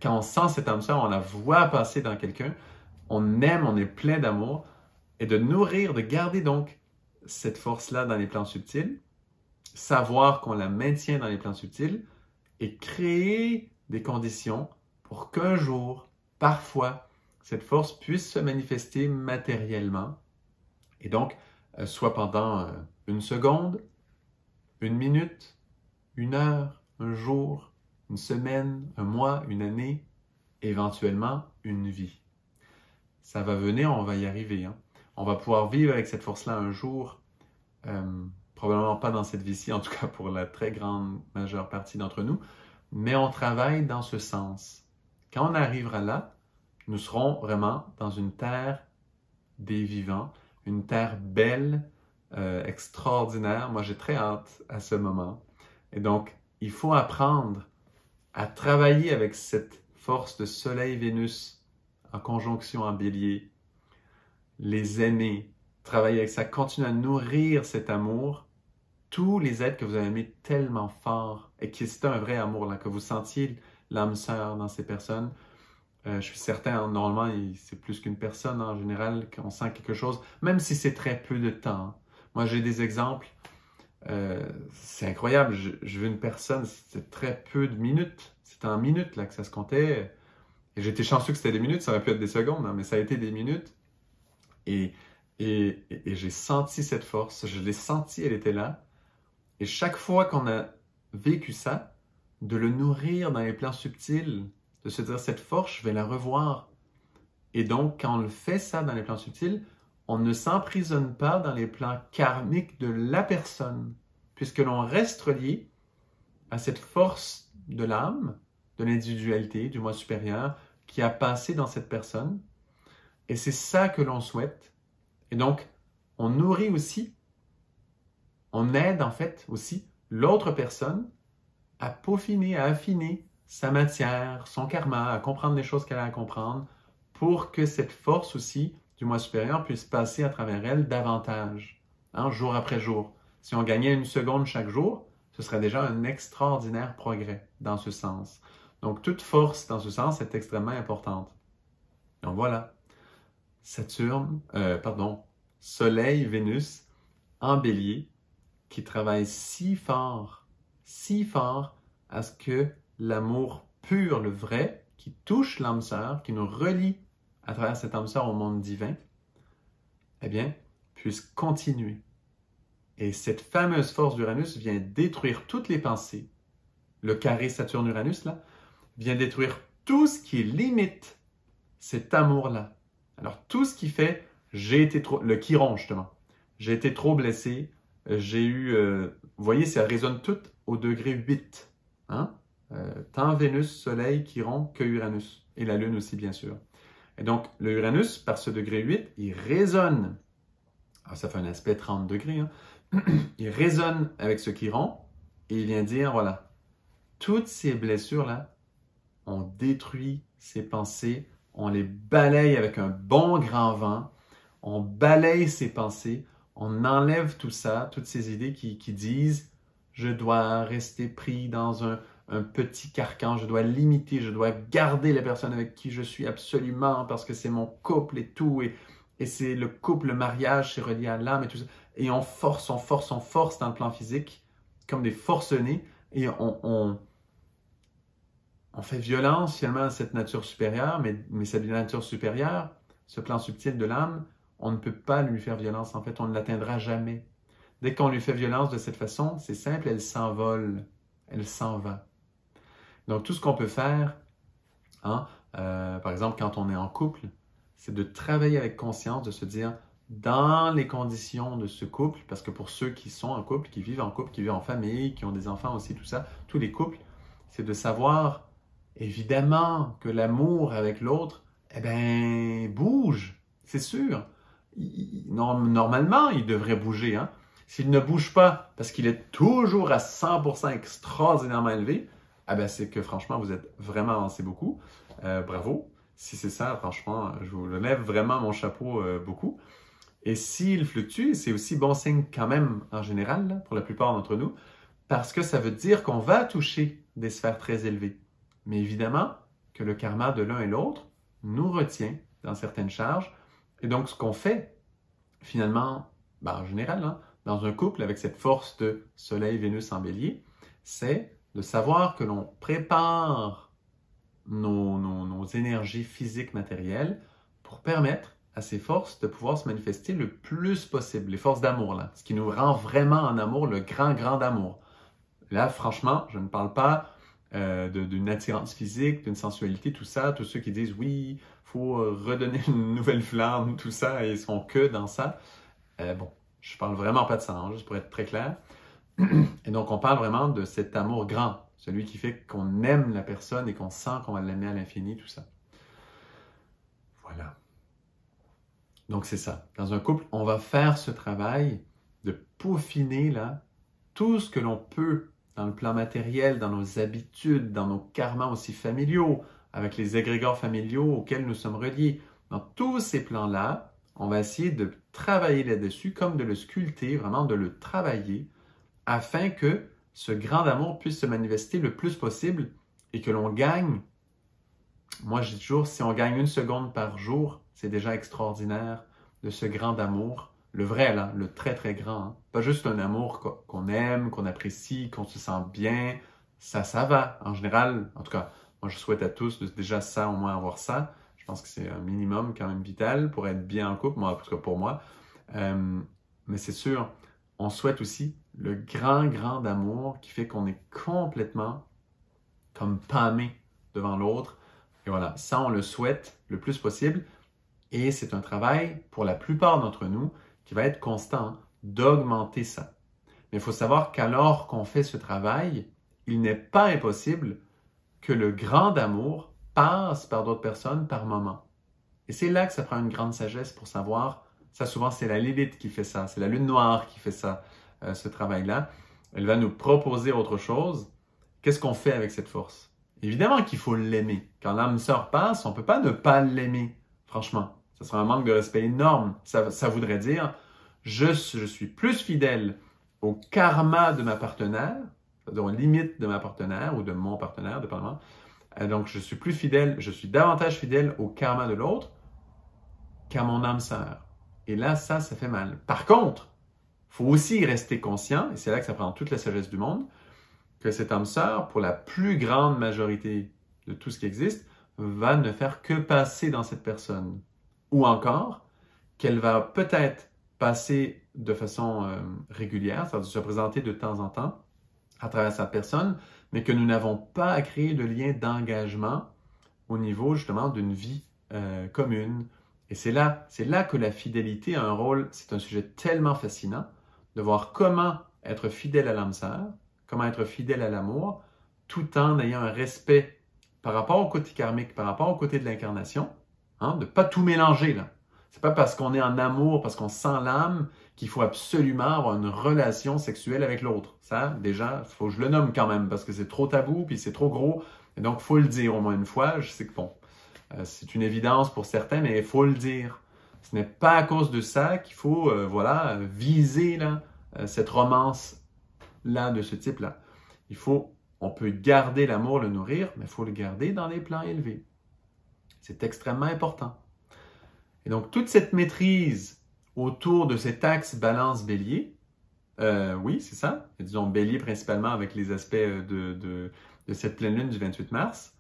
quand on sent cette âme sœur, on la voit passer dans quelqu'un, on aime, on est plein d'amour, et de nourrir, de garder donc cette force-là dans les plans subtils, savoir qu'on la maintient dans les plans subtils et créer des conditions pour qu'un jour, parfois, cette force puisse se manifester matériellement. Et donc, soit pendant une seconde, une minute, une heure, un jour, une semaine, un mois, une année, éventuellement une vie. Ça va venir, on va y arriver. Hein. On va pouvoir vivre avec cette force-là un jour, probablement pas dans cette vie-ci, en tout cas pour la très grande majeure partie d'entre nous, mais on travaille dans ce sens. Quand on arrivera là, nous serons vraiment dans une terre des vivants, une terre belle, extraordinaire. Moi, j'ai très hâte à ce moment. Et donc, il faut apprendre à travailler avec cette force de Soleil-Vénus en conjonction en Bélier, les aimer, travailler avec ça, continuer à nourrir cet amour, tous les êtres que vous avez aimés tellement fort et que c'est un vrai amour, là, que vous sentiez l'âme sœur dans ces personnes. Je suis certain, normalement, c'est plus qu'une personne en général, qu'on sent quelque chose, même si c'est très peu de temps. Moi, j'ai des exemples, c'est incroyable, je veux une personne, c'était très peu de minutes, c'était en minutes là, que ça se comptait, et j'étais chanceux que c'était des minutes, ça aurait pu être des secondes, hein, mais ça a été des minutes, et j'ai senti cette force, je l'ai sentie, elle était là, et chaque fois qu'on a vécu ça, de le nourrir dans les plans subtils, de se dire cette force, je vais la revoir. Et donc, quand on le fait ça dans les plans subtils, on ne s'emprisonne pas dans les plans karmiques de la personne, puisque l'on reste relié à cette force de l'âme, de l'individualité, du moi supérieur, qui a passé dans cette personne. Et c'est ça que l'on souhaite. Et donc, on nourrit aussi, on aide en fait aussi l'autre personne à peaufiner, à affiner sa matière, son karma, à comprendre les choses qu'elle a à comprendre pour que cette force aussi du moi supérieur puisse passer à travers elle davantage, hein, jour après jour. Si on gagnait une seconde chaque jour, ce serait déjà un extraordinaire progrès dans ce sens. Donc, toute force dans ce sens est extrêmement importante. Donc voilà, Soleil, Vénus en Bélier qui travaille si fort à ce que l'amour pur, le vrai, qui touche l'âme sœur, qui nous relie à travers cette âme sœur au monde divin, eh bien, puisse continuer. Et cette fameuse force d'Uranus vient détruire toutes les pensées. Le carré Saturne-Uranus, là, vient détruire tout ce qui limite cet amour-là. Alors, tout ce qui fait, le chiron, justement, j'ai été trop blessé, j'ai eu, vous voyez, ça résonne tout au degré 8. Hein? Tant Vénus, Soleil, Chiron que Uranus. Et la Lune aussi, bien sûr. Et donc, le Uranus, par ce degré 8, il résonne. Alors, ça fait un aspect 30 degrés. Hein? Il résonne avec ce Chiron et il vient dire, voilà, toutes ces blessures-là, on détruit ces pensées, on les balaye avec un bon grand vent, on balaye ces pensées, on enlève tout ça, toutes ces idées qui disent « je dois rester pris dans un petit carcan, je dois limiter, je dois garder la personne avec qui je suis absolument parce que c'est mon couple et tout, et c'est le couple, le mariage, c'est relié à l'âme et tout ça. » Et on force dans le plan physique, comme des forcenés, et on fait violence finalement à cette nature supérieure, mais cette nature supérieure, ce plan subtil de l'âme, on ne peut pas lui faire violence. En fait, on ne l'atteindra jamais. Dès qu'on lui fait violence de cette façon, c'est simple, elle s'envole, elle s'en va. Donc, tout ce qu'on peut faire, hein, par exemple, quand on est en couple, c'est de travailler avec conscience, de se dire, dans les conditions de ce couple, parce que pour ceux qui sont en couple, qui vivent en couple, qui vivent en famille, qui ont des enfants aussi, tout ça, tous les couples, c'est de savoir, évidemment, que l'amour avec l'autre, eh bien, bouge, c'est sûr. Normalement, il devrait bouger. Hein? S'il ne bouge pas parce qu'il est toujours à 100% extraordinairement élevé, eh bien, c'est que franchement, vous êtes vraiment avancé beaucoup. Bravo. Si c'est ça, franchement, je vous lève vraiment mon chapeau beaucoup. Et s'il fluctue, c'est aussi bon signe quand même en général, là, pour la plupart d'entre nous, parce que ça veut dire qu'on va toucher des sphères très élevées. Mais évidemment que le karma de l'un et l'autre nous retient dans certaines charges. Et donc, ce qu'on fait, finalement, en général, hein, dans un couple avec cette force de Soleil, Vénus en Bélier, c'est de savoir que l'on prépare nos énergies physiques, matérielles, pour permettre à ces forces de pouvoir se manifester le plus possible, les forces d'amour, là, ce qui nous rend vraiment en amour, le grand, grand amour. Là, franchement, je ne parle pas d'une attirance physique, d'une sensualité, tout ça, tous ceux qui disent oui, il faut redonner une nouvelle flamme, tout ça, et ils sont que dans ça. Bon, je parle vraiment pas de ça, hein, juste pour être très clair. Et donc, on parle vraiment de cet amour grand, celui qui fait qu'on aime la personne et qu'on sent qu'on va l'aimer à l'infini, tout ça. Voilà. Donc, c'est ça. Dans un couple, on va faire ce travail de peaufiner là, tout ce que l'on peut dans le plan matériel, dans nos habitudes, dans nos karmas aussi familiaux, avec les égrégores familiaux auxquels nous sommes reliés. Dans tous ces plans-là, on va essayer de travailler là-dessus, comme de le sculpter, vraiment de le travailler, afin que ce grand amour puisse se manifester le plus possible et que l'on gagne. Moi, je dis toujours, si on gagne 1 seconde par jour, c'est déjà extraordinaire de ce grand amour. Le vrai, là, le très, très grand. Hein. Pas juste un amour qu'on aime, qu'on apprécie, qu'on se sent bien. Ça va. En général, en tout cas, moi, je souhaite à tous déjà ça, au moins avoir ça. Je pense que c'est un minimum quand même vital pour être bien en couple, moi, en tout cas pour moi. Mais c'est sûr, on souhaite aussi le grand, grand amour qui fait qu'on est complètement comme pâmé devant l'autre. Et voilà, ça, on le souhaite le plus possible. Et c'est un travail, pour la plupart d'entre nous, qui va être constant, hein, d'augmenter ça. Mais il faut savoir qu'alors qu'on fait ce travail, il n'est pas impossible que le grand amour passe par d'autres personnes par moment. Et c'est là que ça prend une grande sagesse pour savoir, ça souvent c'est la Lilith qui fait ça, c'est la lune noire qui fait ça, ce travail-là. Elle va nous proposer autre chose. Qu'est-ce qu'on fait avec cette force? Évidemment qu'il faut l'aimer. Quand l'âme sœur passe, on ne peut pas ne pas l'aimer, franchement. Ce serait un manque de respect énorme. Ça voudrait dire, je suis plus fidèle au karma de ma partenaire, c'est-à-dire aux limites de ma partenaire ou de mon partenaire, dépendamment. Donc, je suis davantage fidèle au karma de l'autre qu'à mon âme sœur. Et là, ça fait mal. Par contre, il faut aussi rester conscient, et c'est là que ça prend toute la sagesse du monde, que cette âme sœur, pour la plus grande majorité de tout ce qui existe, va ne faire que passer dans cette personne. Ou encore, qu'elle va peut-être passer de façon régulière, c'est-à-dire se présenter de temps en temps à travers cette personne, mais que nous n'avons pas à créer de lien d'engagement au niveau justement d'une vie commune. Et c'est là que la fidélité a un rôle, c'est un sujet tellement fascinant, de voir comment être fidèle à l'âme sœur, comment être fidèle à l'amour, tout en ayant un respect par rapport au côté karmique, par rapport au côté de l'incarnation, hein, de ne pas tout mélanger là. C'est pas parce qu'on est en amour, parce qu'on sent l'âme, qu'il faut absolument avoir une relation sexuelle avec l'autre. Ça, déjà, il faut que je le nomme quand même, parce que c'est trop tabou, puis c'est trop gros, et donc il faut le dire au moins une fois. Je sais que bon, c'est une évidence pour certains, mais il faut le dire. Ce n'est pas à cause de ça qu'il faut, viser là, cette romance-là, de ce type-là. On peut garder l'amour, le nourrir, mais il faut le garder dans les plans élevés. C'est extrêmement important. Et donc, toute cette maîtrise autour de cet axe balance-bélier, oui, c'est ça. Et disons bélier principalement avec les aspects de cette pleine lune du 28 mars.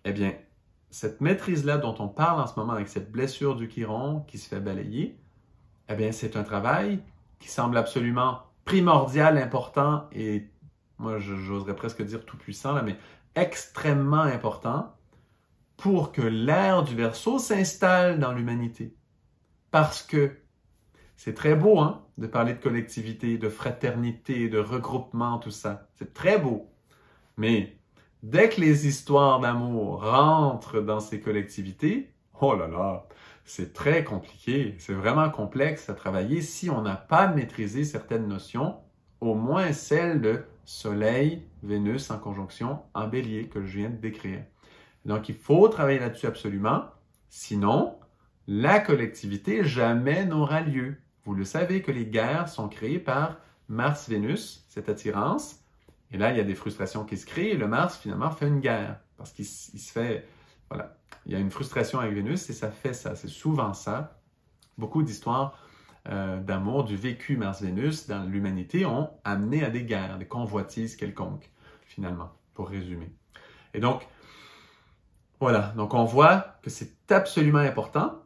Eh bien, cette maîtrise-là dont on parle en ce moment avec cette blessure du Chiron qui se fait balayer, eh bien, c'est un travail qui semble absolument primordial, important et, moi, j'oserais presque dire tout puissant, là, mais extrêmement important pour que l'ère du Verseau s'installe dans l'humanité. Parce que c'est très beau, hein, de parler de collectivité, de fraternité, de regroupement, tout ça. C'est très beau. Mais dès que les histoires d'amour rentrent dans ces collectivités, oh là là, c'est très compliqué. C'est vraiment complexe à travailler si on n'a pas maîtrisé certaines notions, au moins celle de Soleil, Vénus en conjonction en Bélier que je viens de décrire. Donc, il faut travailler là-dessus absolument. Sinon, la collectivité jamais n'aura lieu. Vous le savez que les guerres sont créées par Mars-Vénus, cette attirance. Et là, il y a des frustrations qui se créent et le Mars, finalement, fait une guerre. Parce qu'il se fait... Voilà. Il y a une frustration avec Vénus et ça fait ça. C'est souvent ça. Beaucoup d'histoires d'amour, du vécu Mars-Vénus dans l'humanité ont amené à des guerres, des convoitises quelconques, finalement, pour résumer. Et donc, voilà, donc on voit que c'est absolument important.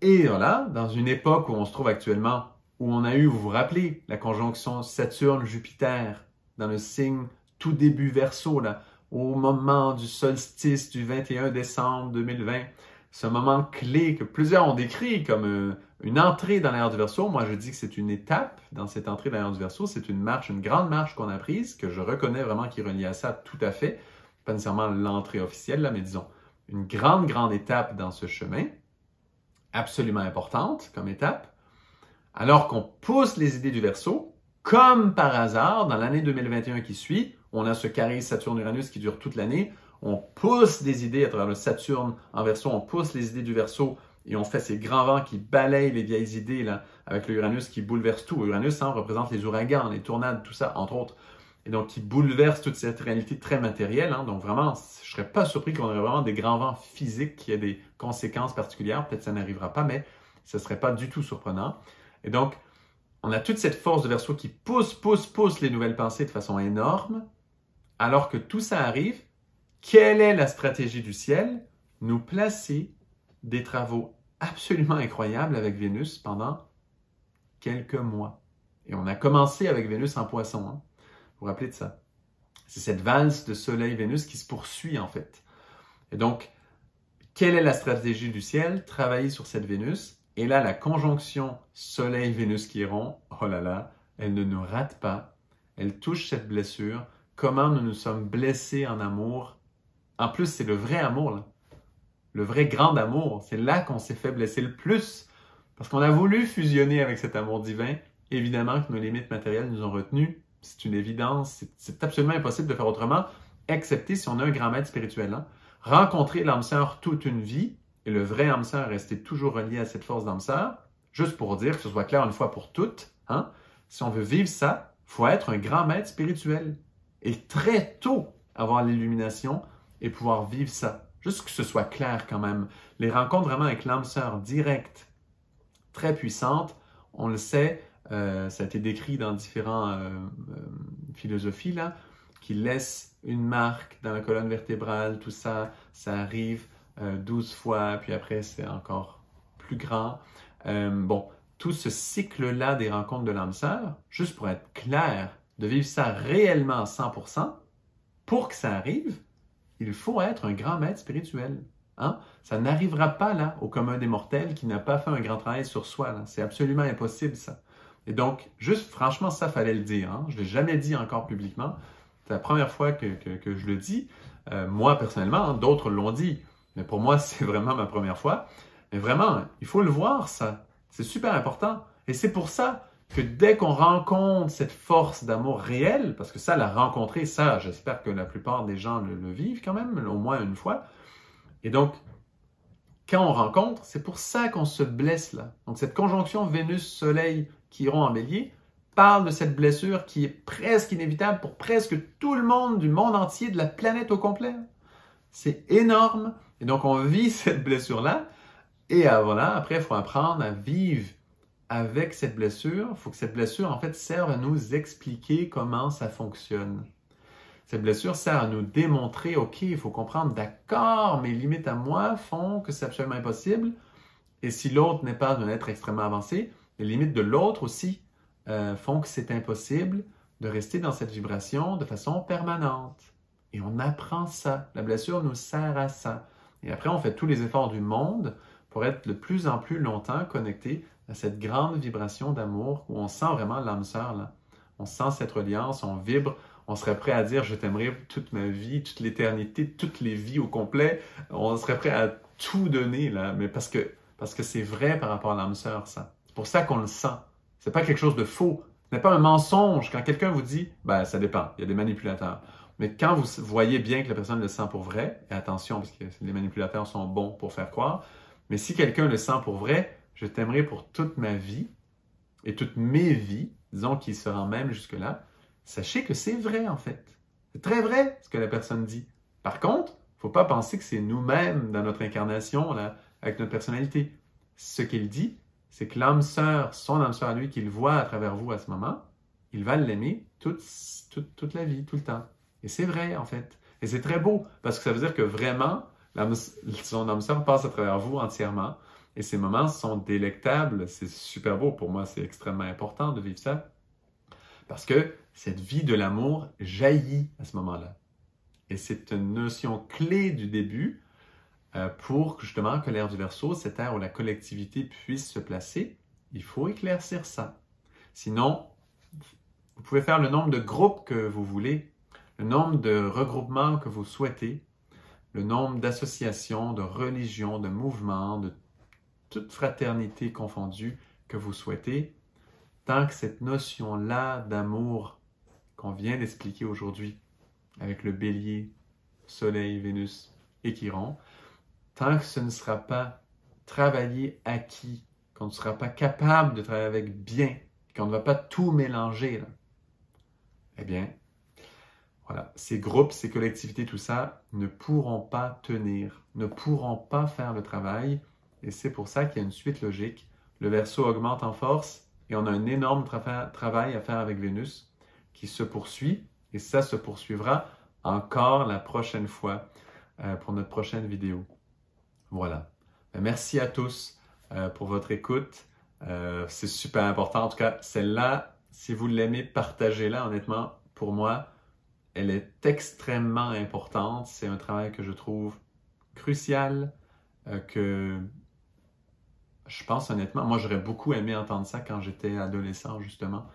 Et voilà, dans une époque où on se trouve actuellement, où on a eu, vous vous rappelez, la conjonction Saturne-Jupiter dans le signe tout début Verseau, là, au moment du solstice du 21 décembre 2020, ce moment clé que plusieurs ont décrit comme une entrée dans l'ère du Verseau. Moi, je dis que c'est une étape dans cette entrée dans l'ère du Verseau. C'est une marche, une grande marche qu'on a prise, que je reconnais vraiment qui est reliée à ça tout à fait. Pas nécessairement l'entrée officielle, là, mais disons, une grande, grande étape dans ce chemin, absolument importante comme étape, alors qu'on pousse les idées du Verseau, comme par hasard, dans l'année 2021 qui suit, on a ce carré Saturne-Uranus qui dure toute l'année, on pousse des idées à travers le Saturne en Verseau, on pousse les idées du Verseau et on fait ces grands vents qui balayent les vieilles idées là, avec le Uranus qui bouleverse tout. Uranus représente les ouragans, les tornades, tout ça, entre autres. Et donc, qui bouleverse toute cette réalité très matérielle. Hein. Donc, vraiment, je ne serais pas surpris qu'on ait vraiment des grands vents physiques qui aient des conséquences particulières. Peut-être que ça n'arrivera pas, mais ce ne serait pas du tout surprenant. Et donc, on a toute cette force de Verseau qui pousse les nouvelles pensées de façon énorme. Alors que tout ça arrive, quelle est la stratégie du ciel? Nous placer des travaux absolument incroyables avec Vénus pendant quelques mois. Et on a commencé avec Vénus en Poisson. Hein. Vous vous rappelez de ça? C'est cette valse de Soleil-Vénus qui se poursuit en fait. Et donc, quelle est la stratégie du ciel? Travailler sur cette Vénus. Et là, la conjonction Soleil-Vénus-Chiron, oh là là, elle ne nous rate pas. Elle touche cette blessure. Comment nous nous sommes blessés en amour. En plus, c'est le vrai amour, là. Le vrai grand amour. C'est là qu'on s'est fait blesser le plus. Parce qu'on a voulu fusionner avec cet amour divin. Évidemment que nos limites matérielles nous ont retenus. C'est une évidence. C'est absolument impossible de faire autrement, excepté si on a un grand maître spirituel. Hein. Rencontrer l'âme sœur toute une vie, et le vrai âme sœur rester toujours relié à cette force d'âme sœur, juste pour dire que ce soit clair une fois pour toutes, hein, si on veut vivre ça, il faut être un grand maître spirituel. Et très tôt, avoir l'illumination et pouvoir vivre ça. Juste que ce soit clair quand même. Les rencontres vraiment avec l'âme sœur directe, très puissante, on le sait, ça a été décrit dans différentes philosophies, là, qui laissent une marque dans la colonne vertébrale, tout ça, ça arrive 12 fois, puis après c'est encore plus grand. Bon, tout ce cycle-là des rencontres de l'âme sœur, juste pour être clair, de vivre ça réellement à 100%, pour que ça arrive, il faut être un grand maître spirituel. Hein? Ça n'arrivera pas là au commun des mortels qui n'a pas fait un grand travail sur soi. C'est absolument impossible ça. Et donc, juste franchement, ça fallait le dire. Hein? Je ne l'ai jamais dit encore publiquement. C'est la première fois que je le dis. Moi, personnellement, hein, d'autres l'ont dit. Mais pour moi, c'est vraiment ma première fois. Mais vraiment, il faut le voir, ça. C'est super important. Et c'est pour ça que dès qu'on rencontre cette force d'amour réelle, parce que ça, la rencontrer, ça, j'espère que la plupart des gens le vivent quand même, au moins une fois. Et donc, quand on rencontre, c'est pour ça qu'on se blesse là. Donc, cette conjonction Vénus-Soleil-Chiron en Bélier parle de cette blessure qui est presque inévitable pour presque tout le monde, du monde entier, de la planète au complet. C'est énorme. Et donc, on vit cette blessure-là. Et voilà, après, il faut apprendre à vivre avec cette blessure. Il faut que cette blessure, en fait, serve à nous expliquer comment ça fonctionne. Cette blessure sert à nous démontrer, OK, il faut comprendre, d'accord, mes limites à moi font que c'est absolument impossible. Et si l'autre n'est pas un être extrêmement avancé, les limites de l'autre aussi font que c'est impossible de rester dans cette vibration de façon permanente. Et on apprend ça. La blessure nous sert à ça. Et après, on fait tous les efforts du monde pour être de plus en plus longtemps connecté à cette grande vibration d'amour où on sent vraiment l'âme sœur, là. On sent cette reliance, on vibre, on serait prêt à dire « je t'aimerai toute ma vie, toute l'éternité, toutes les vies au complet ». On serait prêt à tout donner, là, mais parce que c'est vrai par rapport à l'âme sœur, ça. C'est pour ça qu'on le sent. C'est pas quelque chose de faux. Ce n'est pas un mensonge. Quand quelqu'un vous dit « ben ça dépend, il y a des manipulateurs ». Mais quand vous voyez bien que la personne le sent pour vrai, et attention, parce que les manipulateurs sont bons pour faire croire, mais si quelqu'un le sent pour vrai, je t'aimerai pour toute ma vie et toutes mes vies, disons qu'il se rend même jusque-là, sachez que c'est vrai en fait. C'est très vrai ce que la personne dit. Par contre, il ne faut pas penser que c'est nous-mêmes dans notre incarnation, là, avec notre personnalité. Ce qu'il dit, c'est que l'âme sœur, son âme sœur à lui, qu'il voit à travers vous à ce moment, il va l'aimer toute la vie, tout le temps. Et c'est vrai, en fait. Et c'est très beau, parce que ça veut dire que vraiment, son âme sœur passe à travers vous entièrement. Et ces moments sont délectables. C'est super beau. Pour moi, c'est extrêmement important de vivre ça. Parce que cette vie de l'amour jaillit à ce moment-là. Et c'est une notion clé du début pour justement que l'ère du Verseau, cette ère où la collectivité puisse se placer. Il faut éclaircir ça. Sinon, vous pouvez faire le nombre de groupes que vous voulez, le nombre de regroupements que vous souhaitez, le nombre d'associations, de religions, de mouvements, de toute fraternité confondue que vous souhaitez, tant que cette notion-là d'amour qu'on vient d'expliquer aujourd'hui, avec le bélier, soleil, Vénus et Chiron, tant que ce ne sera pas travaillé, acquis, qu'on ne sera pas capable de travailler avec bien, qu'on ne va pas tout mélanger, là, eh bien, voilà, ces groupes, ces collectivités, tout ça, ne pourront pas tenir, ne pourront pas faire le travail. Et c'est pour ça qu'il y a une suite logique. Le Verseau augmente en force et on a un énorme travail à faire avec Vénus qui se poursuit. Et ça se poursuivra encore la prochaine fois pour notre prochaine vidéo. Voilà. Merci à tous pour votre écoute. C'est super important. En tout cas, celle-là, si vous l'aimez, partagez-la. Honnêtement, pour moi, elle est extrêmement importante. C'est un travail que je trouve crucial, que je pense honnêtement, moi j'aurais beaucoup aimé entendre ça quand j'étais adolescent justement.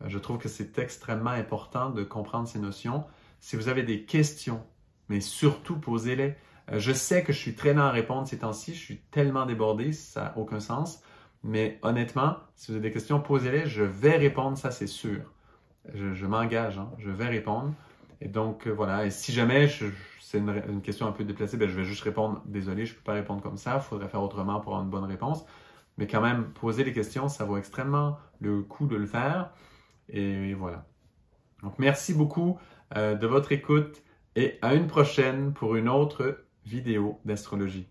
Je trouve que c'est extrêmement important de comprendre ces notions. Si vous avez des questions, mais surtout posez-les. Je sais que je suis très lent à répondre ces temps-ci, je suis tellement débordé, ça n'a aucun sens. Mais honnêtement, si vous avez des questions, posez-les, je vais répondre, ça c'est sûr. Je m'engage, hein, je vais répondre. Et donc, voilà. Et si jamais c'est une question un peu déplacée, ben, je vais juste répondre, désolé, je ne peux pas répondre comme ça, il faudrait faire autrement pour avoir une bonne réponse. Mais quand même, poser les questions, ça vaut extrêmement le coup de le faire. Et voilà. Donc, merci beaucoup de votre écoute et à une prochaine pour une autre vidéo d'astrologie.